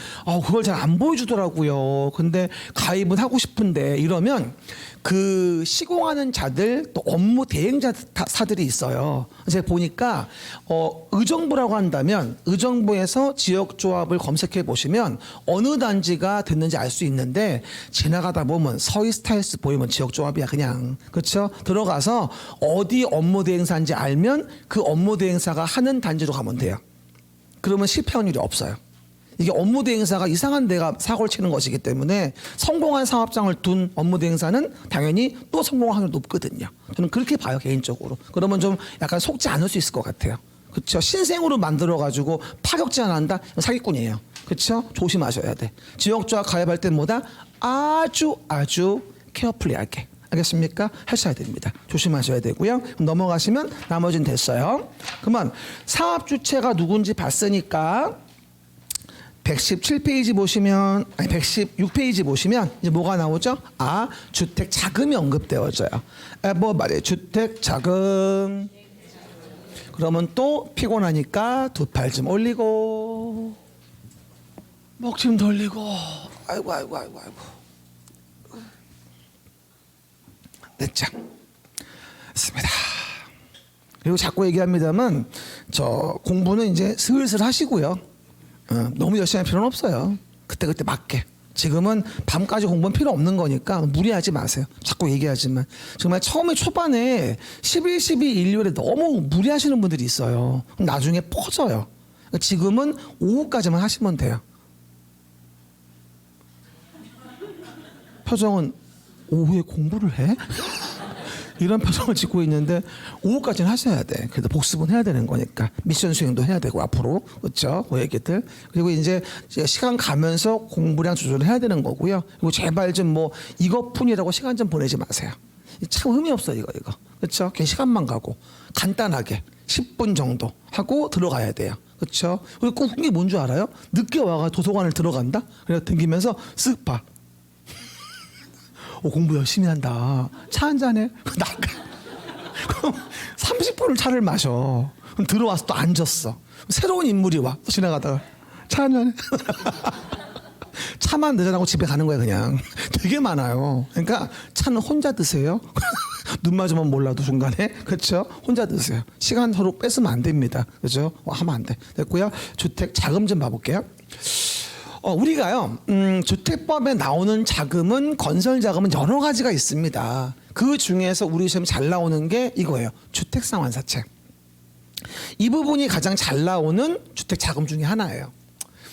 그걸 잘 안 보여주더라고요. 근데 가입은 하고 싶은데 이러면 그 시공하는 자들 또 업무 대행자사들이 있어요. 제가 보니까 의정부라고 한다면 의정부에서 지역조합을 검색해 보시면 어느 단지가 됐는지 알 수 있는데 지나가다 보면 서이스타일스 보이면 지역조합이야 그냥. 그렇죠? 들어가서 어디 업무 대행사인지 알면 그 업무 대행사가 하는 단지로 가면 돼요. 그러면 실패 확률이 없어요. 이게 업무 대행사가 이상한 데가 사고를 치는 것이기 때문에 성공한 사업장을 둔 업무 대행사는 당연히 또 성공할 확률이 높거든요. 저는 그렇게 봐요 개인적으로. 그러면 좀 약간 속지 않을 수 있을 것 같아요. 그렇죠? 신생으로 만들어가지고 파격지 안 한다? 사기꾼이에요. 그렇죠? 조심하셔야 돼. 지역조합 가입할 때 뭐다? 아주 케어풀리하게. 알겠습니까? 하셔야 됩니다. 조심하셔야 되고요. 넘어가시면 나머지는 됐어요. 그러면 사업 주체가 누군지 봤으니까 117페이지 보시면, 아니 116페이지 보시면 이제 뭐가 나오죠? 아, 주택 자금이 언급되어져요. 뭐 말이에요. 주택 자금. 그러면 또 피곤하니까 두 팔 좀 올리고 목 좀 돌리고 아이고. 됐죠? 됐습니다. 그리고 자꾸 얘기합니다만 저 공부는 이제 슬슬 하시고요. 너무 열심히 할 필요는 없어요. 그때 맞게. 지금은 밤까지 공부는 필요 없는 거니까 무리하지 마세요. 자꾸 얘기하지만 정말 처음에 초반에 11, 12 일요일에 너무 무리하시는 분들이 있어요. 나중에 퍼져요. 지금은 오후까지만 하시면 돼요. 표정은 오후에 공부를 해? 이런 표정을 짓고 있는데 오후까지는 하셔야 돼. 그래도 복습은 해야 되는 거니까 미션 수행도 해야 되고 앞으로 그렇죠? 그 얘기들. 그리고 이제 시간 가면서 공부량 조절을 해야 되는 거고요. 그리고 제발 좀 뭐 이것뿐이라고 시간 좀 보내지 마세요. 참 의미 없어 이거 그렇죠? 그냥 시간만 가고 간단하게 10분 정도 하고 들어가야 돼요. 그렇죠? 그리고 꼭 웃긴 게 뭔 줄 알아요? 늦게 와가 도서관을 들어간다. 그래서 등기면서 쓱 봐. 공부 열심히 한다. 차 한잔해. 나가. 그럼 30분을 차를 마셔. 그럼 들어와서 또 앉았어. 새로운 인물이 와. 또 지나가다가 차 한잔해. 차만 늦어나고 집에 가는 거야 그냥. 되게 많아요. 그러니까 차는 혼자 드세요. 눈 맞으면 몰라도 중간에. 그렇죠? 혼자 드세요. 시간 서로 뺏으면 안 됩니다. 그렇죠? 하면 안 돼. 됐고요. 주택 자금 좀 봐볼게요. 우리가요, 주택법에 나오는 자금은 건설 자금은 여러 가지가 있습니다. 그 중에서 우리 시험에 잘 나오는 게 이거예요. 주택상환사채. 이 부분이 가장 잘 나오는 주택 자금 중에 하나예요.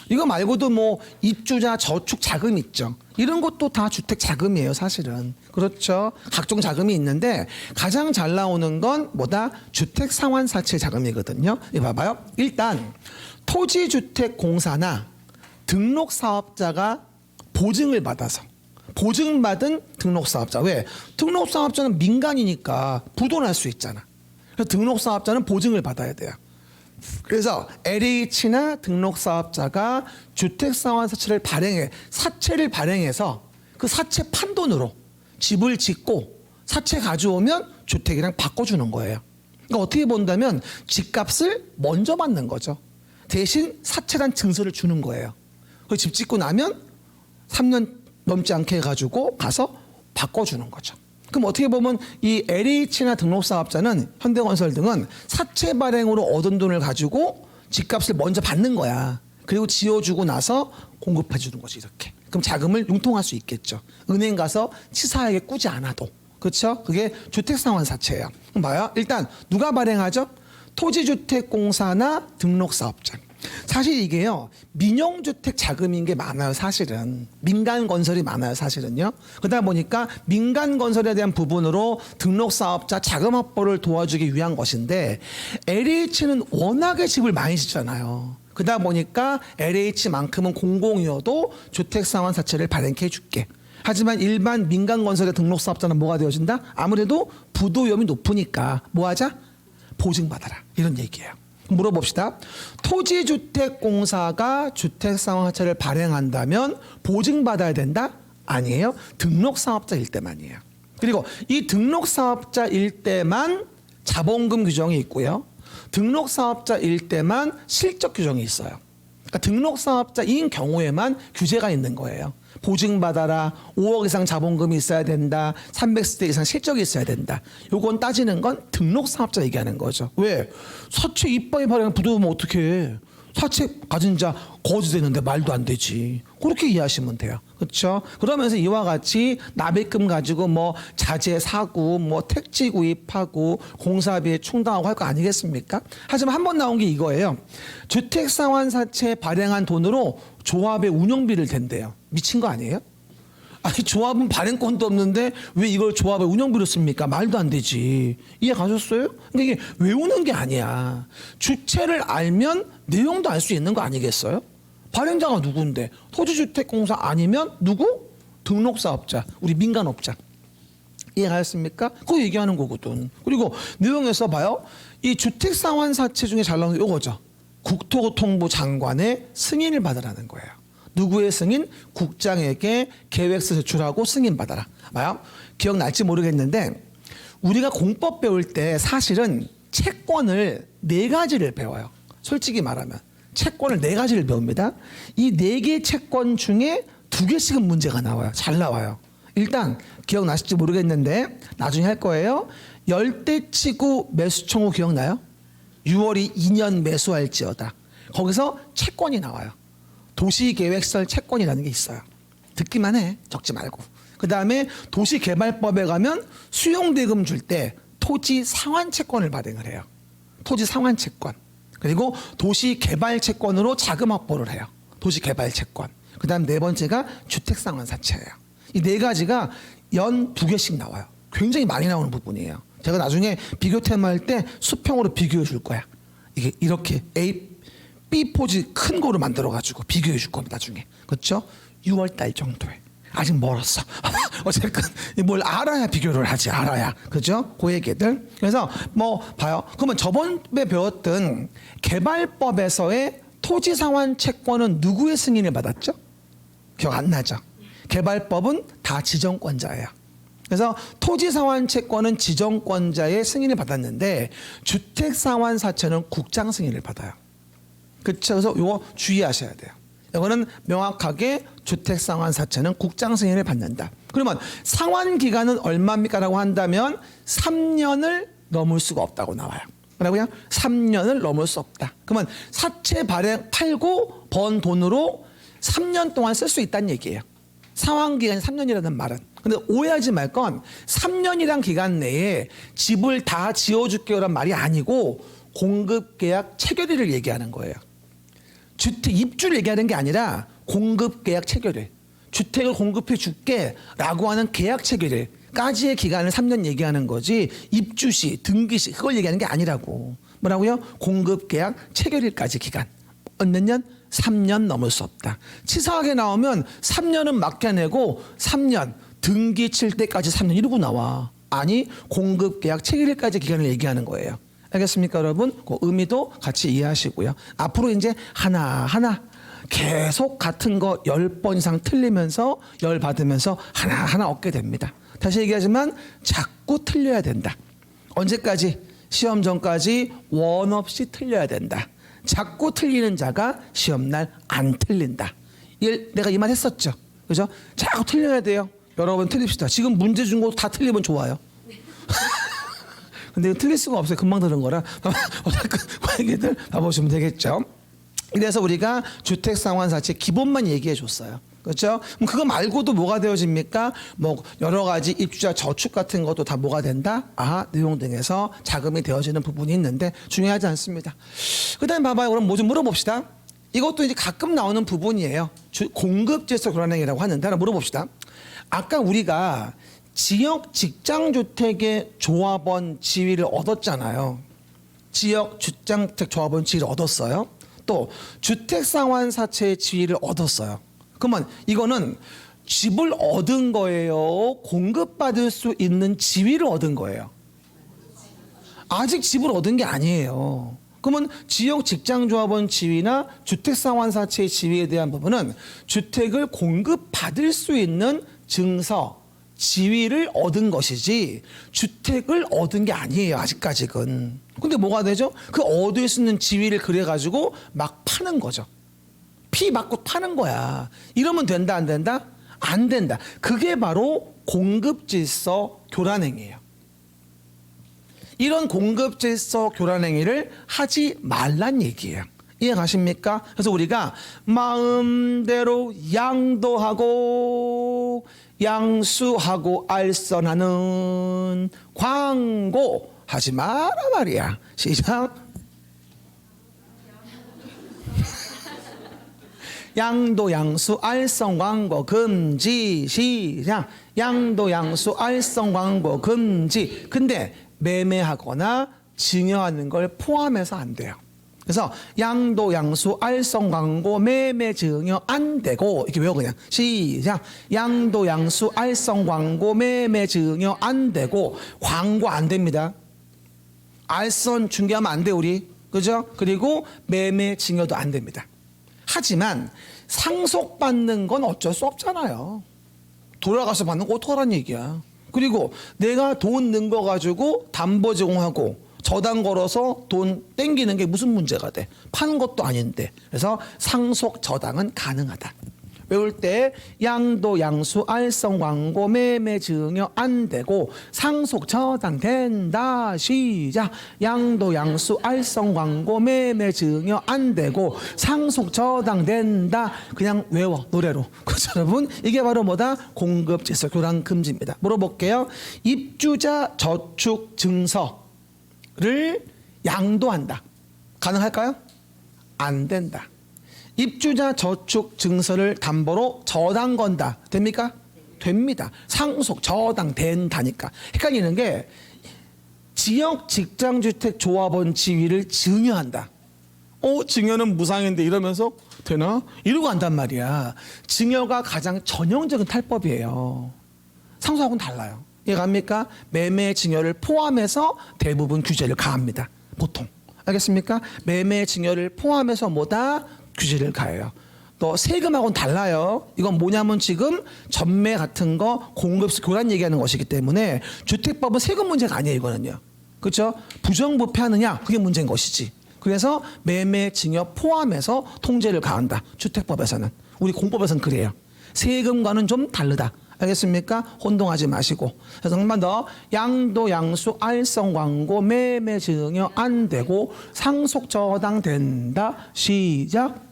이거 말고도 뭐 입주자 저축 자금 있죠. 이런 것도 다 주택 자금이에요, 사실은. 그렇죠. 각종 자금이 있는데 가장 잘 나오는 건 뭐다? 주택상환사채 자금이거든요. 이거 봐봐요. 일단 토지주택공사나 등록사업자가 보증을 받아서 보증받은 등록사업자. 왜? 등록사업자는 민간이니까 부도날 수 있잖아. 그래서 등록사업자는 보증을 받아야 돼요. 그래서 LH나 등록사업자가 주택상환사채를 사채를 발행해서 그 사채 판돈으로 집을 짓고 사채 가져오면 주택이랑 바꿔주는 거예요. 그러니까 어떻게 본다면 집값을 먼저 받는 거죠. 대신 사채란 증서를 주는 거예요. 집 짓고 나면 3년 넘지 않게 해가지고 가서 바꿔주는 거죠. 그럼 어떻게 보면 이 LH나 등록사업자는 현대건설 등은 사채 발행으로 얻은 돈을 가지고 집값을 먼저 받는 거야. 그리고 지어주고 나서 공급해 주는 거지 이렇게. 그럼 자금을 융통할 수 있겠죠. 은행 가서 치사하게 꾸지 않아도. 그렇죠? 그게 주택상환사채예요. 그럼 봐요. 일단 누가 발행하죠? 토지주택공사나 등록사업자. 사실 이게요 민영주택 자금인 게 많아요. 사실은 민간건설이 많아요. 사실은요. 그러다 보니까 민간건설에 대한 부분으로 등록사업자 자금 확보를 도와주기 위한 것인데 LH는 워낙에 집을 많이 짓잖아요. 그러다 보니까 LH만큼은 공공이어도 주택상환사채를 발행케 해줄게. 하지만 일반 민간건설의 등록사업자는 뭐가 되어진다? 아무래도 부도 위험이 높으니까 뭐하자? 보증받아라. 이런 얘기예요. 물어봅시다. 토지주택공사가 주택상환사채를 발행한다면 보증받아야 된다? 아니에요. 등록사업자일 때만이에요. 그리고 이 등록사업자일 때만 자본금 규정이 있고요. 등록사업자일 때만 실적 규정이 있어요. 그러니까 등록사업자인 경우에만 규제가 있는 거예요. 보증받아라, 5억 이상 자본금이 있어야 된다, 300세대 이상 실적이 있어야 된다. 요건 따지는 건 등록사업자 얘기하는 거죠. 왜? 사채 이빠이 발행 부도면 어떡해. 사채 가진 자 거지되는데 말도 안 되지. 그렇게 이해하시면 돼요. 그렇죠? 그러면서 이와 같이 납입금 가지고 뭐 자재 사고, 뭐 택지 구입하고 공사비에 충당하고 할 거 아니겠습니까? 하지만 한 번 나온 게 이거예요. 주택상환사채 발행한 돈으로 조합의 운영비를 댄대요. 미친 거 아니에요? 아니 조합은 발행권도 없는데 왜 이걸 조합의 운영비로 씁니까? 말도 안 되지. 이해 가셨어요? 그러니까 이게 외우는 게 아니야. 주체를 알면 내용도 알 수 있는 거 아니겠어요? 발행자가 누군데? 토지주택공사 아니면 누구? 등록사업자, 우리 민간업자. 이해가셨습니까? 그거 얘기하는 거거든. 그리고 내용에서 봐요. 이 주택상환사채 중에 잘 나오는 게 이거죠. 국토교통부 장관의 승인을 받으라는 거예요. 누구의 승인? 국장에게 계획서 제출하고 승인 받아라. 봐요. 기억날지 모르겠는데 우리가 공법 배울 때 사실은 채권을 4가지를 배워요. 솔직히 말하면 채권을 4가지를 배웁니다. 이 4개 채권 중에 2개씩은 문제가 나와요. 잘 나와요. 일단 기억나실지 모르겠는데 나중에 할 거예요. 열대치구 매수청구 기억나요? 6월이 2년 매수할지어다. 거기서 채권이 나와요. 도시계획설 채권이라는 게 있어요. 듣기만 해. 적지 말고. 그 다음에 도시개발법에 가면 수용대금 줄 때 토지 상환 채권을 발행을 해요. 토지 상환 채권. 그리고 도시개발 채권으로 자금 확보를 해요. 도시개발 채권. 그 다음 4번째가 주택상환사채예요. 이 4가지가 연 2개씩 나와요. 굉장히 많이 나오는 부분이에요. 제가 나중에 비교 테마 할 때 수평으로 비교해 줄 거야. 이게 이렇게 B 포지 큰 거로 만들어 가지고 비교해 줄 겁니다. 나중에. 그렇죠? 6월 달 정도에. 아직 멀었어. 어쨌든 뭘 알아야 비교를 하지. 알아야. 그죠? 그 얘기들. 그래서 뭐 봐요. 그러면 저번에 배웠던 개발법에서의 토지 상환 채권은 누구의 승인을 받았죠? 기억 안 나죠? 개발법은 다 지정권자예요. 그래서 토지 상환 채권은 지정권자의 승인을 받았는데 주택 상환 사채는 국장 승인을 받아요. 그렇죠? 그래서 이거 주의하셔야 돼요. 이거는 명확하게 주택 상환 사채는 국장 승인을 받는다. 그러면 상환 기간은 얼마입니까라고 한다면 3년을 넘을 수가 없다고 나와요. 뭐라고요? 3년을 넘을 수 없다. 그러면 사채 발행 팔고 번 돈으로 3년 동안 쓸 수 있다는 얘기예요. 상환 기간이 3년이라는 말은. 근데 오해하지 말 건 3년이란 기간 내에 집을 다 지어줄게요란 말이 아니고 공급계약 체결일을 얘기하는 거예요. 주택 입주를 얘기하는 게 아니라 공급계약 체결일. 주택을 공급해 줄게 라고 하는 계약 체결일까지의 기간을 3년 얘기하는 거지 입주 시, 등기 시 그걸 얘기하는 게 아니라고. 뭐라고요? 공급계약 체결일까지 기간. 몇 년? 3년 넘을 수 없다. 치사하게 나오면 3년은 맡겨내고 3년 등기 칠 때까지 3년 이러고 나와. 아니 공급계약 체결일까지 기간을 얘기하는 거예요. 알겠습니까 여러분? 그 의미도 같이 이해하시고요. 앞으로 이제 하나하나 계속 같은 거 10번 이상 틀리면서 열 받으면서 하나하나 얻게 됩니다. 다시 얘기하지만 자꾸 틀려야 된다. 언제까지? 시험 전까지 원 없이 틀려야 된다. 자꾸 틀리는 자가 시험날 안 틀린다. 내가 이 말 했었죠. 그죠? 자꾸 틀려야 돼요. 여러분 틀립시다. 지금 문제 준 거 다 틀리면 좋아요. 근데 틀릴 수가 없어요. 금방 들은 거라. 그 얘기들 봐보시면 되겠죠. 그래서 우리가 주택상환사채 기본만 얘기해 줬어요. 그렇죠? 그럼 그거 말고도 뭐가 되어집니까? 뭐 여러 가지 입주자 저축 같은 것도 다 뭐가 된다? 내용 등에서 자금이 되어지는 부분이 있는데 중요하지 않습니다. 그다음에 봐봐요. 그럼 뭐 좀 물어봅시다. 이것도 이제 가끔 나오는 부분이에요. 공급질서 교란행위라고 하는데 하나 물어봅시다. 아까 우리가 지역 직장주택의 조합원 지위를 얻었잖아요. 지역 직장주택 조합원 지위를 얻었어요. 또 주택상환사채의 지위를 얻었어요. 그러면 이거는 집을 얻은 거예요? 공급받을 수 있는 지위를 얻은 거예요? 아직 집을 얻은 게 아니에요. 그러면 지역 직장조합원 지위나 주택상환사채의 지위에 대한 부분은 주택을 공급받을 수 있는 증서, 지위를 얻은 것이지 주택을 얻은 게 아니에요. 아직까지는. 근데 뭐가 되죠? 그 얻을 수 있는 지위를 그래가지고 막 파는 거죠. 피 맞고 파는 거야. 이러면 된다 안 된다? 안 된다. 그게 바로 공급질서 교란행위예요. 이런 공급질서 교란행위를 하지 말란 얘기예요. 이해 가십니까? 그래서 우리가 마음대로 양도하고 양수하고 알선하는 광고 하지 마라 말이야. 시작. 양도 양수 알선 광고 금지. 시작. 양도 양수 알선 광고 금지. 근데 매매하거나 증여하는 걸 포함해서 안 돼요. 그래서 양도 양수 알성 광고 매매 증여 안 되고 이렇게 외워 그냥 시작. 양도 양수 알성 광고 매매 증여 안 되고 광고 안 됩니다. 알선 중개하면 안 돼 우리 그죠? 그리고 매매 증여도 안 됩니다. 하지만 상속받는 건 어쩔 수 없잖아요. 돌아가서 받는 거 어떡하란 얘기야. 그리고 내가 돈 넣은 거 가지고 담보 제공하고 저당 걸어서 돈 땡기는 게 무슨 문제가 돼? 파는 것도 아닌데. 그래서 상속 저당은 가능하다. 외울 때 양도 양수 알성 광고 매매 증여 안 되고 상속 저당 된다. 시작. 양도 양수 알성 광고 매매 증여 안 되고 상속 저당 된다. 그냥 외워 노래로. 그렇죠 여러분? 이게 바로 뭐다? 공급질서 교란 금지입니다. 물어볼게요. 입주자 저축 증서 를 양도한다. 가능할까요? 안 된다. 입주자 저축 증서를 담보로 저당 건다. 됩니까? 됩니다. 상속 저당 된다니까. 헷갈리는 게 지역 직장주택 조합원 지위를 증여한다. 증여는 무상인데 이러면서 되나? 이러고 한단 말이야. 증여가 가장 전형적인 탈법이에요. 상속하고는 달라요. 이해갑니까? 매매 증여를 포함해서 대부분 규제를 가합니다. 보통. 알겠습니까? 매매 증여를 포함해서 뭐다? 규제를 가해요. 또 세금하고는 달라요. 이건 뭐냐면 지금 전매 같은 거 공급세 교란 얘기하는 것이기 때문에 주택법은 세금 문제가 아니에요. 이거는요. 그렇죠? 부정부패하느냐 그게 문제인 것이지. 그래서 매매 증여 포함해서 통제를 가한다. 주택법에서는. 우리 공법에서는 그래요. 세금과는 좀 다르다. 알겠습니까? 혼동하지 마시고. 그래서 한 번 더 양도 양수 알성 광고 매매 증여 안 되고 상속 저당 된다. 시작.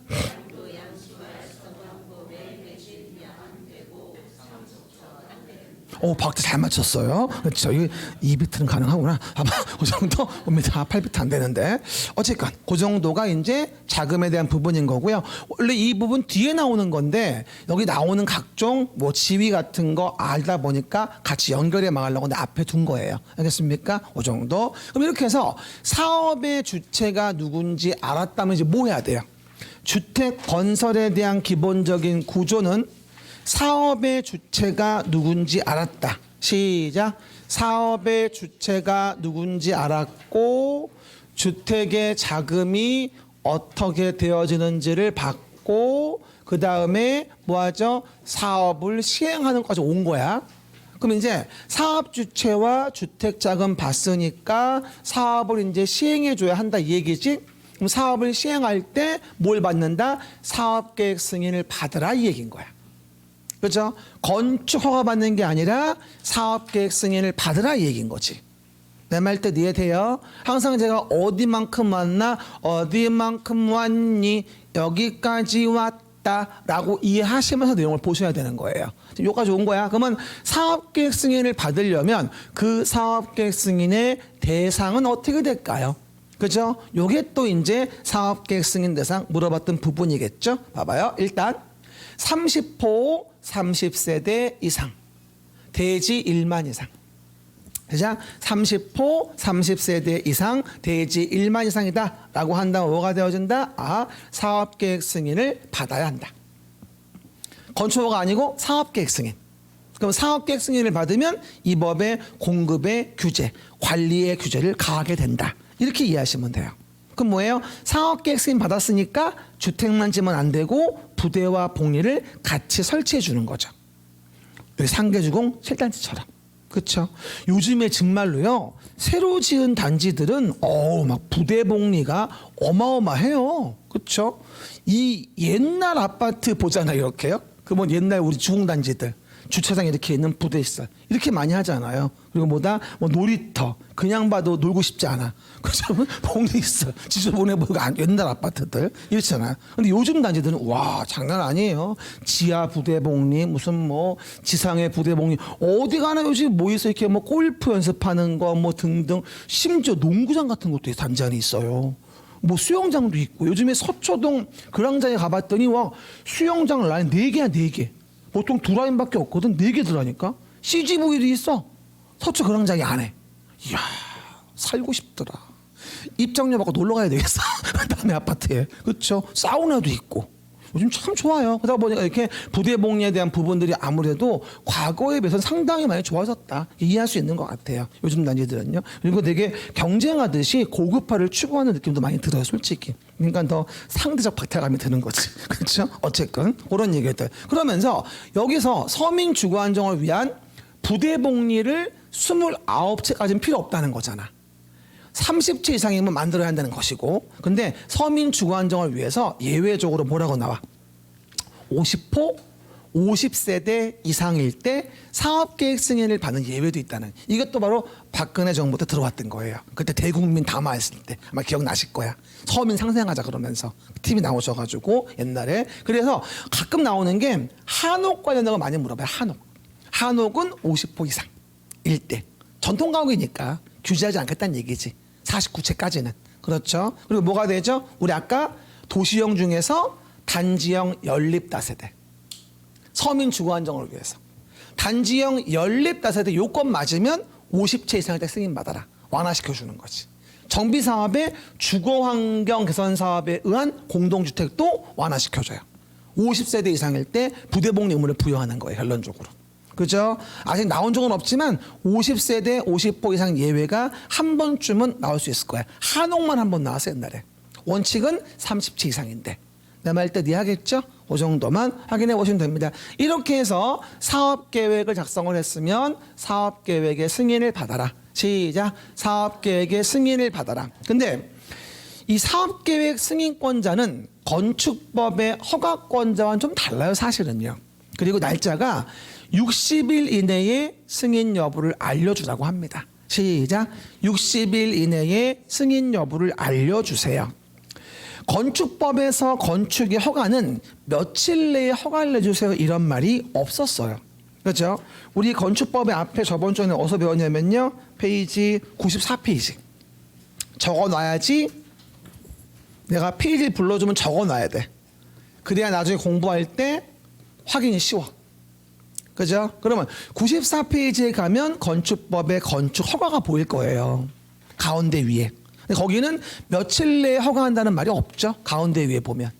박자 잘 맞췄어요. 그렇죠. 이 비트는 가능하구나. 아마 그 정도 옵니다. 8비트 안 되는데. 어쨌건 그 정도가 이제 자금에 대한 부분인 거고요. 원래 이 부분 뒤에 나오는 건데 여기 나오는 각종 뭐 지위 같은 거 알다 보니까 같이 연결해 나가려고 내 앞에 둔 거예요. 알겠습니까? 그 정도. 그럼 이렇게 해서 사업의 주체가 누군지 알았다면 이제 뭐 해야 돼요? 주택 건설에 대한 기본적인 구조는 사업의 주체가 누군지 알았다. 시작. 사업의 주체가 누군지 알았고 주택의 자금이 어떻게 되어지는지를 봤고 그 다음에 뭐하죠? 사업을 시행하는 것까지 온 거야. 그럼 이제 사업 주체와 주택 자금 봤으니까 사업을 이제 시행해 줘야 한다 이 얘기지. 그럼 사업을 시행할 때 뭘 받는다? 사업계획 승인을 받으라 이 얘기인 거야. 그렇죠? 건축 허가 받는 게 아니라 사업계획 승인을 받으라 이 얘기인 거지. 내 말 때 이해돼요? 항상 제가 어디만큼 왔나? 어디만큼 왔니? 여기까지 왔다라고 이해하시면서 내용을 보셔야 되는 거예요. 지금 여기까지 온 거야. 그러면 사업계획 승인을 받으려면 그 사업계획 승인의 대상은 어떻게 될까요? 그죠? 요게 또 이제 사업계획 승인 대상 물어봤던 부분이겠죠? 봐봐요. 일단 30호 30세대 이상, 대지 1만 이상. 그죠? 30호 30세대 이상, 대지 1만 이상이다 라고 한다면 뭐가 되어진다? 사업계획 승인을 받아야 한다. 건축허가 아니고 사업계획 승인. 그럼 사업계획 승인을 받으면 이 법의 공급의 규제, 관리의 규제를 가하게 된다. 이렇게 이해하시면 돼요. 그럼 뭐예요? 사업계획 승인 받았으니까 주택만 지면 안 되고 부대와 복리를 같이 설치해 주는 거죠. 여기 상계주공 7단지처럼. 그렇죠? 요즘에 정말로요. 새로 지은 단지들은 막 부대 복리가 어마어마해요. 그렇죠? 이 옛날 아파트 보잖아요. 이렇게요. 그러면 옛날 우리 주공단지들 주차장 이렇게 있는 부대시설 이렇게 많이 하잖아요. 그리고 뭐다? 놀이터 그냥 봐도 놀고 싶지 않아. 그래서 복리 있어. 지저분해보고 옛날 아파트들 이렇잖아요. 근데 요즘 단지들은 와 장난 아니에요. 지하 부대 복리 무슨 뭐 지상의 부대 복리 어디 가나 요즘 뭐 있어 이렇게 뭐 골프 연습하는 거 뭐 등등 심지어 농구장 같은 것도 단지 안에 있어요. 뭐 수영장도 있고 요즘에 서초동 그랑장에 가봤더니 와 수영장 라인 4개야 4개. 보통 2라인밖에 없거든. 4개 들어가니까. CGV도 있어. 서초 그랑장이 안에. 이야 살고 싶더라. 입장료 받고 놀러 가야 되겠어. 남의 아파트에. 그렇죠. 사우나도 있고. 요즘 참 좋아요. 그러다 보니까 이렇게 부대 복리에 대한 부분들이 아무래도 과거에 비해서는 상당히 많이 좋아졌다. 이해할 수 있는 것 같아요. 요즘 단지들은요. 그리고 되게 경쟁하듯이 고급화를 추구하는 느낌도 많이 들어요, 솔직히. 그러니까 더 상대적 박탈감이 드는 거지. 그렇죠? 어쨌건 그런 얘기들. 그러면서 여기서 서민 주거 안정을 위한 부대 복리를 29채까지는 필요 없다는 거잖아. 30채 이상이면 만들어야 한다는 것이고, 근데 서민 주거 안정을 위해서 예외적으로 뭐라고 나와? 50호 50세대 이상일 때 사업계획 승인을 받는 예외도 있다는, 이것도 바로 박근혜 정부 때 들어왔던 거예요. 그때 대국민 담화했을 때 아마 기억나실 거야. 서민 상생하자 그러면서 팀이 나오셔가지고 옛날에. 그래서 가끔 나오는 게 한옥 관련된 거 많이 물어봐요. 한옥은 50호 이상일 때 전통 가옥이니까 규제하지 않겠다는 얘기지. 49채까지는. 그렇죠. 그리고 뭐가 되죠? 우리 아까 도시형 중에서 단지형 연립 다세대. 서민 주거 안정을 위해서. 단지형 연립 다세대 요건 맞으면 50채 이상일 때 승인 받아라. 완화시켜 주는 거지. 정비 사업에 주거 환경 개선 사업에 의한 공동주택도 완화시켜 줘요. 50세대 이상일 때 부대 복리 의무를 부여하는 거예요, 결론적으로. 그죠? 아직 나온 적은 없지만 50세대 50호 이상 예외가 한 번쯤은 나올 수 있을 거야. 한옥만 한 번 나왔어요, 옛날에. 원칙은 30채 이상인데. 내 말 때 이해하겠죠? 그 정도만 확인해 보시면 됩니다. 이렇게 해서 사업계획을 작성을 했으면 사업계획의 승인을 받아라. 시작. 사업계획의 승인을 받아라. 근데 이 사업계획 승인권자는 건축법의 허가권자와는 좀 달라요, 사실은요. 그리고 날짜가 60일 이내에 승인 여부를 알려주라고 합니다. 시작. 60일 이내에 승인 여부를 알려주세요. 건축법에서 건축의 허가는 며칠 내에 허가를 내주세요 이런 말이 없었어요. 그렇죠? 우리 건축법의 앞에 저번 주에 어디서 배웠냐면요. 페이지 94페이지. 적어놔야지. 내가 페이지 불러주면 적어놔야 돼. 그래야 나중에 공부할 때 확인이 쉬워. 그죠? 그러면 94페이지에 가면 건축법의 건축 허가가 보일 거예요. 가운데 위에. 근데 거기는 며칠 내에 허가한다는 말이 없죠. 가운데 위에 보면.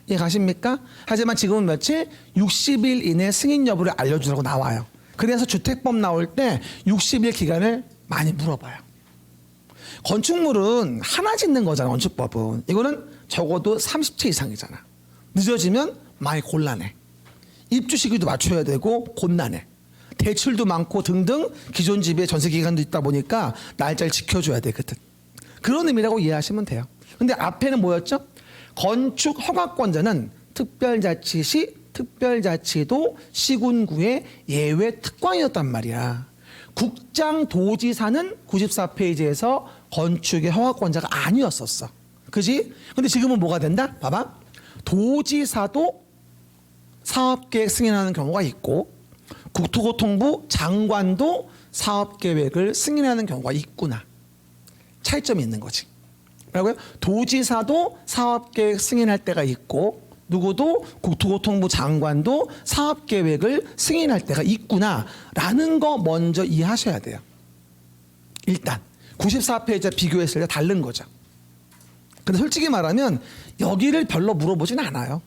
이해 가십니까? 하지만 지금은 며칠? 60일 이내 승인 여부를 알려주라고 나와요. 그래서 주택법 나올 때 60일 기간을 많이 물어봐요. 건축물은 하나 짓는 거잖아, 건축법은. 이거는 적어도 30채 이상이잖아. 늦어지면 많이 곤란해. 입주 시기도 맞춰야 되고 곤란해. 대출도 많고 등등 기존 집에 전세 기간도 있다 보니까 날짜를 지켜줘야 되거든. 그런 의미라고 이해하시면 돼요. 근데 앞에는 뭐였죠? 건축 허가권자는 특별자치시, 특별자치도, 시군구의 예외 특권이었단 말이야. 국장도지사는 94페이지에서 건축의 허가권자가 아니었었어. 그지? 근데 지금은 뭐가 된다? 봐봐. 도지사도 사업계획 승인하는 경우가 있고 국토교통부 장관도 사업계획을 승인하는 경우가 있구나. 차이점이 있는 거지. 뭐라고요? 도지사도 사업계획 승인할 때가 있고 누구도 국토교통부 장관도 사업계획을 승인할 때가 있구나라는 거 먼저 이해하셔야 돼요. 일단 94페이지와 비교했을 때 다른 거죠. 근데 솔직히 말하면 여기를 별로 물어보진 않아요.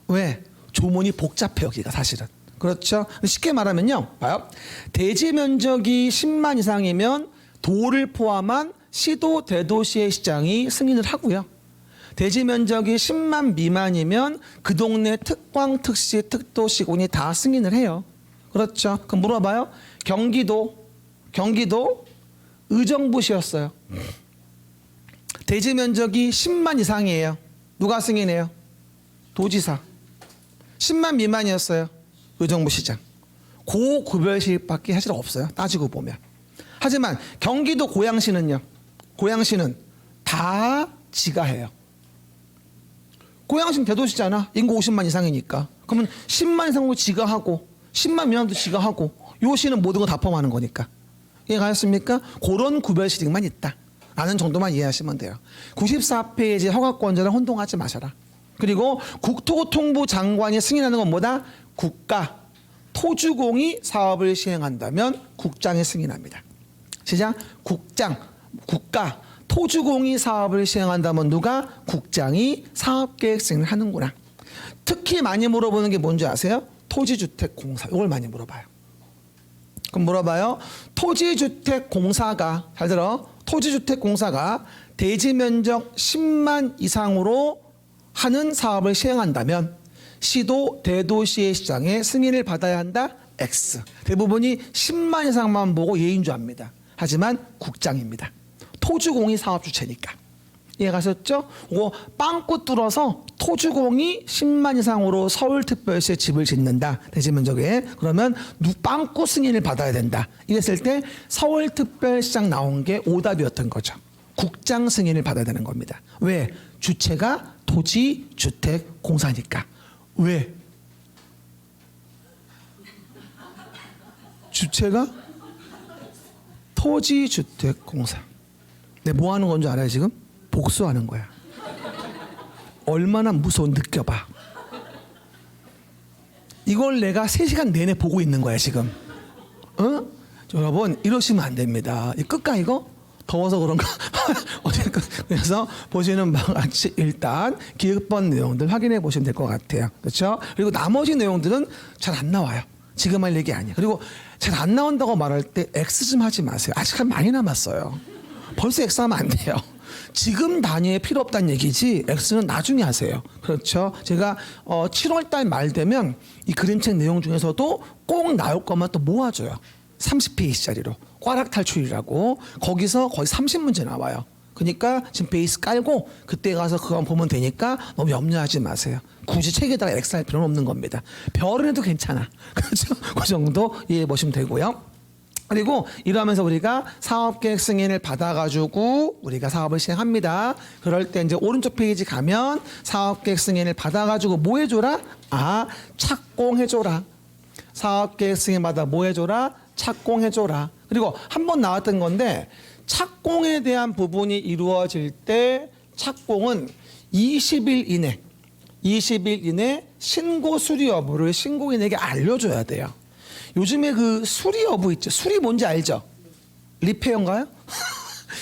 왜? 조문이 복잡해 여기가 사실은. 그렇죠? 쉽게 말하면요. 봐요. 대지 면적이 10만 이상이면 도를 포함한 시도 대도시의 시장이 승인을 하고요. 대지 면적이 10만 미만이면 그 동네 특광, 특시, 특도, 시군이 다 승인을 해요. 그렇죠? 그럼 물어봐요. 경기도 의정부시였어요. 대지 면적이 10만 이상이에요. 누가 승인해요? 도지사. 10만 미만이었어요. 의정부시장. 고구별시밖에 사실 없어요. 따지고 보면. 하지만 경기도 고양시는요. 고양시는 다 지가 해요. 고양시는 대도시잖아. 인구 50만 이상이니까. 그러면 10만 이상도 지가 하고 10만 미만도 지가 하고 요시는 모든 거 다 포함하는 거니까. 이해가셨습니까? 그런 구별시링만 있다. 라는 정도만 이해하시면 돼요. 94페이지 허가권자를 혼동하지 마셔라. 그리고 국토교통부 장관이 승인하는 건 뭐다? 국가, 토주공이 사업을 시행한다면 국장이 승인합니다. 시작. 국가, 토주공이 사업을 시행한다면 누가? 국장이 사업계획 승인을 하는구나. 특히 많이 물어보는 게 뭔지 아세요? 토지주택공사. 이걸 많이 물어봐요. 그럼 물어봐요. 토지주택공사가, 잘 들어, 토지주택공사가 대지면적 10만 이상으로 하는 사업을 시행한다면 시도 대도시의 시장에 승인을 받아야 한다. X. 대부분이 10만 이상만 보고 예인 줄 압니다. 하지만 국장입니다. 토주공이 사업 주체니까. 이해가셨죠? 이거 빵꾸 뚫어서 토주공이 10만 이상으로 서울특별시에 집을 짓는다. 대지면적에. 그러면 빵꾸 승인을 받아야 된다. 이랬을 때 서울특별시장 나온 게 오답이었던 거죠. 국장 승인을 받아야 되는 겁니다. 왜? 주체가 토지주택공사니까. 왜? 주체가 토지주택공사. 내 뭐 하는 건 줄 알아요 지금? 복수하는 거야. 얼마나 무서운 느껴봐. 이걸 내가 3시간 내내 보고 있는 거야 지금. 어? 여러분 이러시면 안 됩니다. 끝까 이거? 더워서 그런가? 어쨌든 그래서 보시는 바와 같이 일단 기획본 내용들 확인해 보시면 될 것 같아요. 그렇죠? 그리고 나머지 내용들은 잘 안 나와요. 지금 할 얘기 아니에요. 그리고 잘 안 나온다고 말할 때 X 좀 하지 마세요. 아직 많이 남았어요. 벌써 X 하면 안 돼요. 지금 단위에 필요 없다는 얘기지 X는 나중에 하세요. 그렇죠? 제가 7월달 말 되면 이 그림책 내용 중에서도 꼭 나올 것만 또 모아줘요. 30페이지짜리로 꽈락 탈출이라고. 거기서 거의 30문제 나와요. 그러니까 지금 베이스 깔고 그때 가서 그거 보면 되니까 너무 염려하지 마세요. 굳이 책에다가 X 할 필요는 없는 겁니다. 별은 해도 괜찮아. 그렇죠? 그 정도 이해해 보시면 되고요. 그리고 이러면서 우리가 사업계획 승인을 받아가지고 우리가 사업을 시행합니다. 그럴 때 이제 오른쪽 페이지 가면 사업계획 승인을 받아가지고 뭐 해줘라? 착공해줘라. 사업계획 승인 받아 뭐 해줘라? 착공해줘라. 그리고 한 번 나왔던 건데 착공에 대한 부분이 이루어질 때 착공은 20일 이내 신고 수리 여부를 신고인에게 알려줘야 돼요. 요즘에 그 수리 여부 있죠. 수리 뭔지 알죠? 리페어인가요?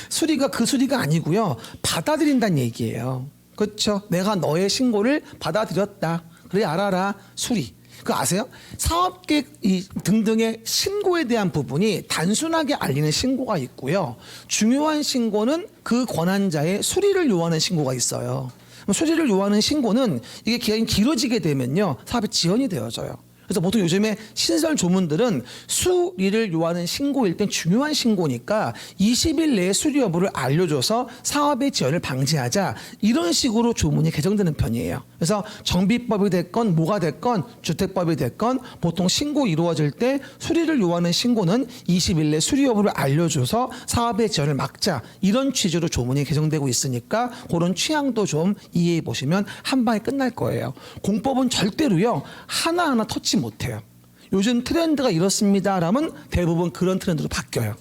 수리가 그 수리가 아니고요. 받아들인다는 얘기예요. 그렇죠? 내가 너의 신고를 받아들였다. 그래 알아라. 수리. 그거 아세요? 사업계획 등등의 신고에 대한 부분이 단순하게 알리는 신고가 있고요. 중요한 신고는 그 권한자의 수리를 요하는 신고가 있어요. 수리를 요하는 신고는 이게 기간이 길어지게 되면요. 사업이 지연이 되어져요. 그래서 보통 요즘에 신설 조문들은 수리를 요하는 신고일 땐 중요한 신고니까 20일 내에 수리 여부를 알려줘서 사업의 지연을 방지하자 이런 식으로 조문이 개정되는 편이에요. 그래서 정비법이 됐건 뭐가 됐건 주택법이 됐건 보통 신고 이루어질 때 수리를 요하는 신고는 20일 내 수리 여부를 알려줘서 사업의 지연을 막자 이런 취지로 조문이 개정되고 있으니까 그런 취향도 좀 이해해 보시면 한 방에 끝날 거예요. 공법은 절대로요 하나하나 터치 못해요. 요즘 트렌드가 이렇습니다라면 대부분 그런 트렌드로 바뀌어요.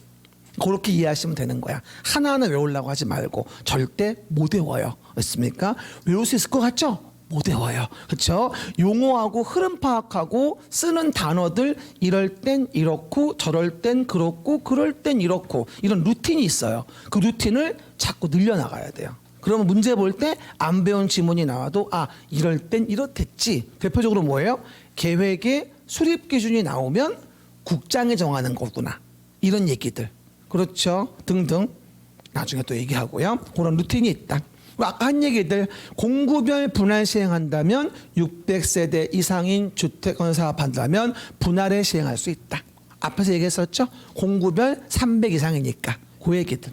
그렇게 이해하시면 되는 거야. 하나하나 외우려고 하지 말고 절대 못 외워요. 그렇습니까? 외울 수 있을 것 같죠? 못 외워요. 그렇죠? 용어하고 흐름 파악하고 쓰는 단어들 이럴 땐 이렇고 저럴 땐 그렇고 그럴 땐 이렇고 이런 루틴이 있어요. 그 루틴을 자꾸 늘려나가야 돼요. 그러면 문제 볼 때 안 배운 지문이 나와도 이럴 땐 이렇댔지. 대표적으로 뭐예요? 계획의 수립 기준이 나오면 국장이 정하는 거구나. 이런 얘기들. 그렇죠? 등등. 나중에 또 얘기하고요. 그런 루틴이 있다. 아까 한 얘기들 공구별 분할 시행한다면 600세대 이상인 주택 사업한다면 분할에 시행할 수 있다. 앞에서 얘기했었죠? 공구별 300 이상이니까. 그 얘기들.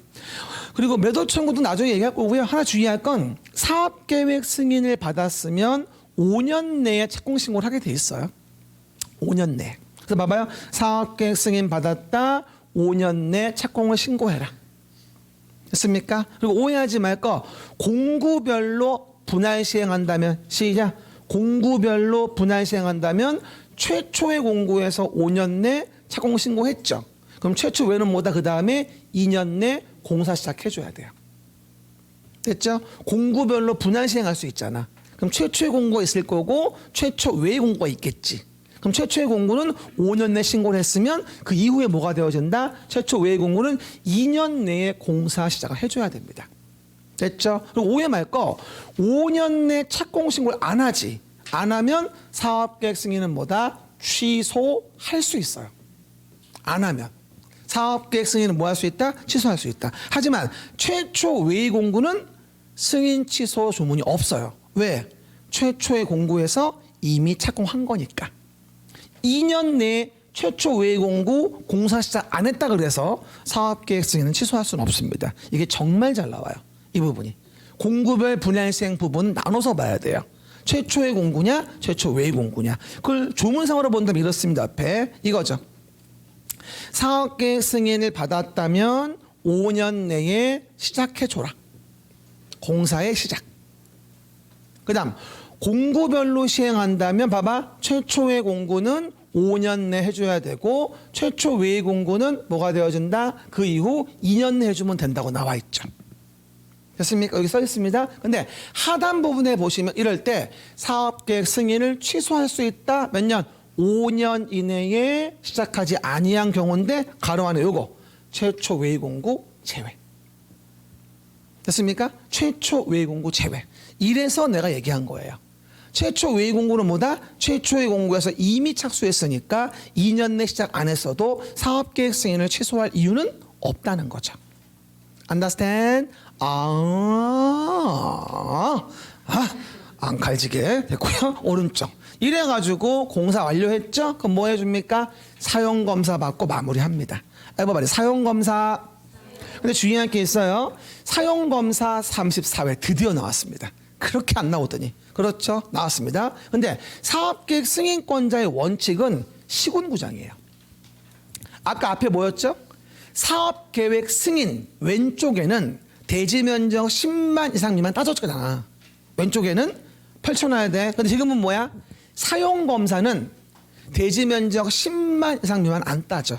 그리고 매도 청구도 나중에 얘기할 거고요. 하나 주의할 건 사업계획 승인을 받았으면 5년 내에 착공 신고를 하게 돼 있어요. 5년 내에. 그래서 봐봐요. 사업계획 승인 받았다. 5년 내 착공을 신고해라. 됐습니까? 그리고 오해하지 말 거 공구별로 분할 시행한다면 시작. 공구별로 분할 시행한다면 최초의 공구에서 5년 내 착공 신고했죠. 그럼 최초 외는 뭐다? 그 다음에 2년 내 공사 시작해줘야 돼요. 됐죠? 공구별로 분할 시행할 수 있잖아. 그럼 최초의 공고가 있을 거고 최초 외의 공고가 있겠지. 그럼 최초의 공고는 5년 내 신고를 했으면 그 이후에 뭐가 되어진다? 최초 외의 공고는 2년 내에 공사 시작을 해줘야 됩니다. 됐죠? 그리고 오해 말 거 5년 내 착공 신고를 안 하지. 안 하면 사업계획 승인은 뭐다? 취소할 수 있어요. 안 하면. 사업계획 승인은 뭐 할 수 있다? 취소할 수 있다. 하지만 최초 외의 공고는 승인 취소 조문이 없어요. 왜? 최초의 공고에서 이미 착공한 거니까. 2년 내에 최초 외의 공고 공사 시작 안 했다 그래서 사업계획 승인은 취소할 수는 없습니다. 이게 정말 잘 나와요. 이 부분이. 공고별 분야 시행 부분 나눠서 봐야 돼요. 최초의 공고냐, 최초 외의 공고냐. 그걸 조문상으로 본다면 이렇습니다. 앞에 이거죠. 사업계획 승인을 받았다면 5년 내에 시작해줘라. 공사의 시작. 그 다음 공고별로 시행한다면 봐봐. 최초의 공고는 5년 내 해줘야 되고 최초 외의 공고는 뭐가 되어진다? 그 이후 2년 내 해주면 된다고 나와 있죠. 됐습니까? 여기 써 있습니다. 근데 하단 부분에 보시면 이럴 때 사업계획 승인을 취소할 수 있다. 몇 년? 5년 이내에 시작하지 아니한 경우인데 가로 안에 요거 최초 외의 공고 제외. 됐습니까? 최초 외의 공고 제외. 이래서 내가 얘기한 거예요. 최초 외의 공고는 뭐다? 최초의 공고에서 이미 착수했으니까 2년 내 시작 안 했어도 사업계획 승인을 취소할 이유는 없다는 거죠. Understand? 안 갈지게 됐고요. 오른쪽. 이래가지고 공사 완료했죠? 그럼 뭐 해줍니까? 사용검사 받고 마무리합니다. 해봐봐요. 사용검사. 근데 주의할 게 있어요. 사용검사 34회 드디어 나왔습니다. 그렇게 안 나오더니. 그렇죠? 나왔습니다. 근데 사업계획 승인권자의 원칙은 시군구장이에요. 아까 앞에 뭐였죠? 사업계획 승인 왼쪽에는 대지면적 10만 이상 미만 따졌잖아. 왼쪽에는 펼쳐놔야 돼. 근데 지금은 뭐야? 사용검사는 대지면적 10만 이상 미만 안 따져.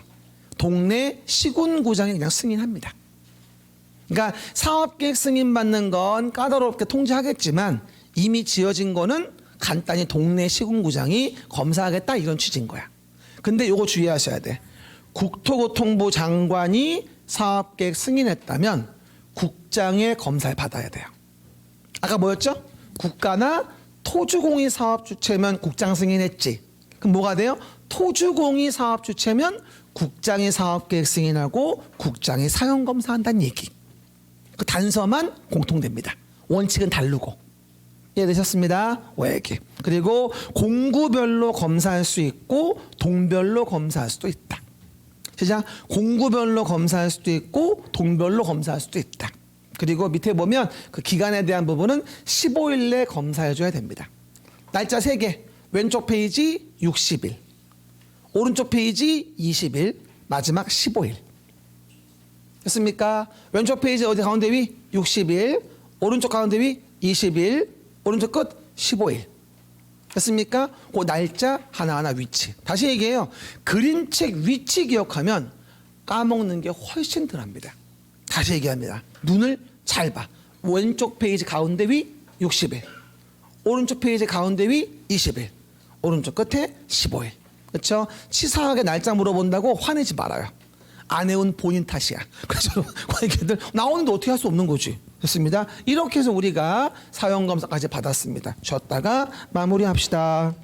동네 시군구장에 그냥 승인합니다. 그러니까 사업계획 승인 받는 건 까다롭게 통지하겠지만 이미 지어진 거는 간단히 동네 시군구장이 검사하겠다 이런 취지인 거야. 근데 요거 주의하셔야 돼. 국토교통부 장관이 사업계획 승인했다면 국장의 검사를 받아야 돼요. 아까 뭐였죠? 국가나 토주공이 사업 주체면 국장 승인했지. 그럼 뭐가 돼요? 토주공이 사업 주체면 국장이 사업계획 승인하고 국장이 사용검사한다는 얘기. 그 단서만 공통됩니다. 원칙은 다르고. 이해되셨습니다? 외기. 그리고 공구별로 검사할 수 있고 동별로 검사할 수도 있다. 시작. 공구별로 검사할 수도 있고 동별로 검사할 수도 있다. 그리고 밑에 보면 그 기간에 대한 부분은 15일 내 검사해줘야 됩니다. 날짜 3개. 왼쪽 페이지 60일. 오른쪽 페이지 20일. 마지막 15일. 됐습니까? 왼쪽 페이지 어디 가운데 위? 60일. 오른쪽 가운데 위? 20일. 오른쪽 끝? 15일. 됐습니까? 그 날짜 하나하나 위치. 다시 얘기해요. 그림책 위치 기억하면 까먹는 게 훨씬 덜합니다. 다시 얘기합니다. 눈을 잘 봐. 왼쪽 페이지 가운데 위 60일. 오른쪽 페이지 가운데 위 20일. 오른쪽 끝에 15일. 그렇죠? 치사하게 날짜 물어본다고 화내지 말아요. 안 해온 본인 탓이야. 그래서 관계들 나오는데 어떻게 할 수 없는 거지. 됐습니다. 이렇게 해서 우리가 사용검사까지 받았습니다. 쉬었다가 마무리합시다.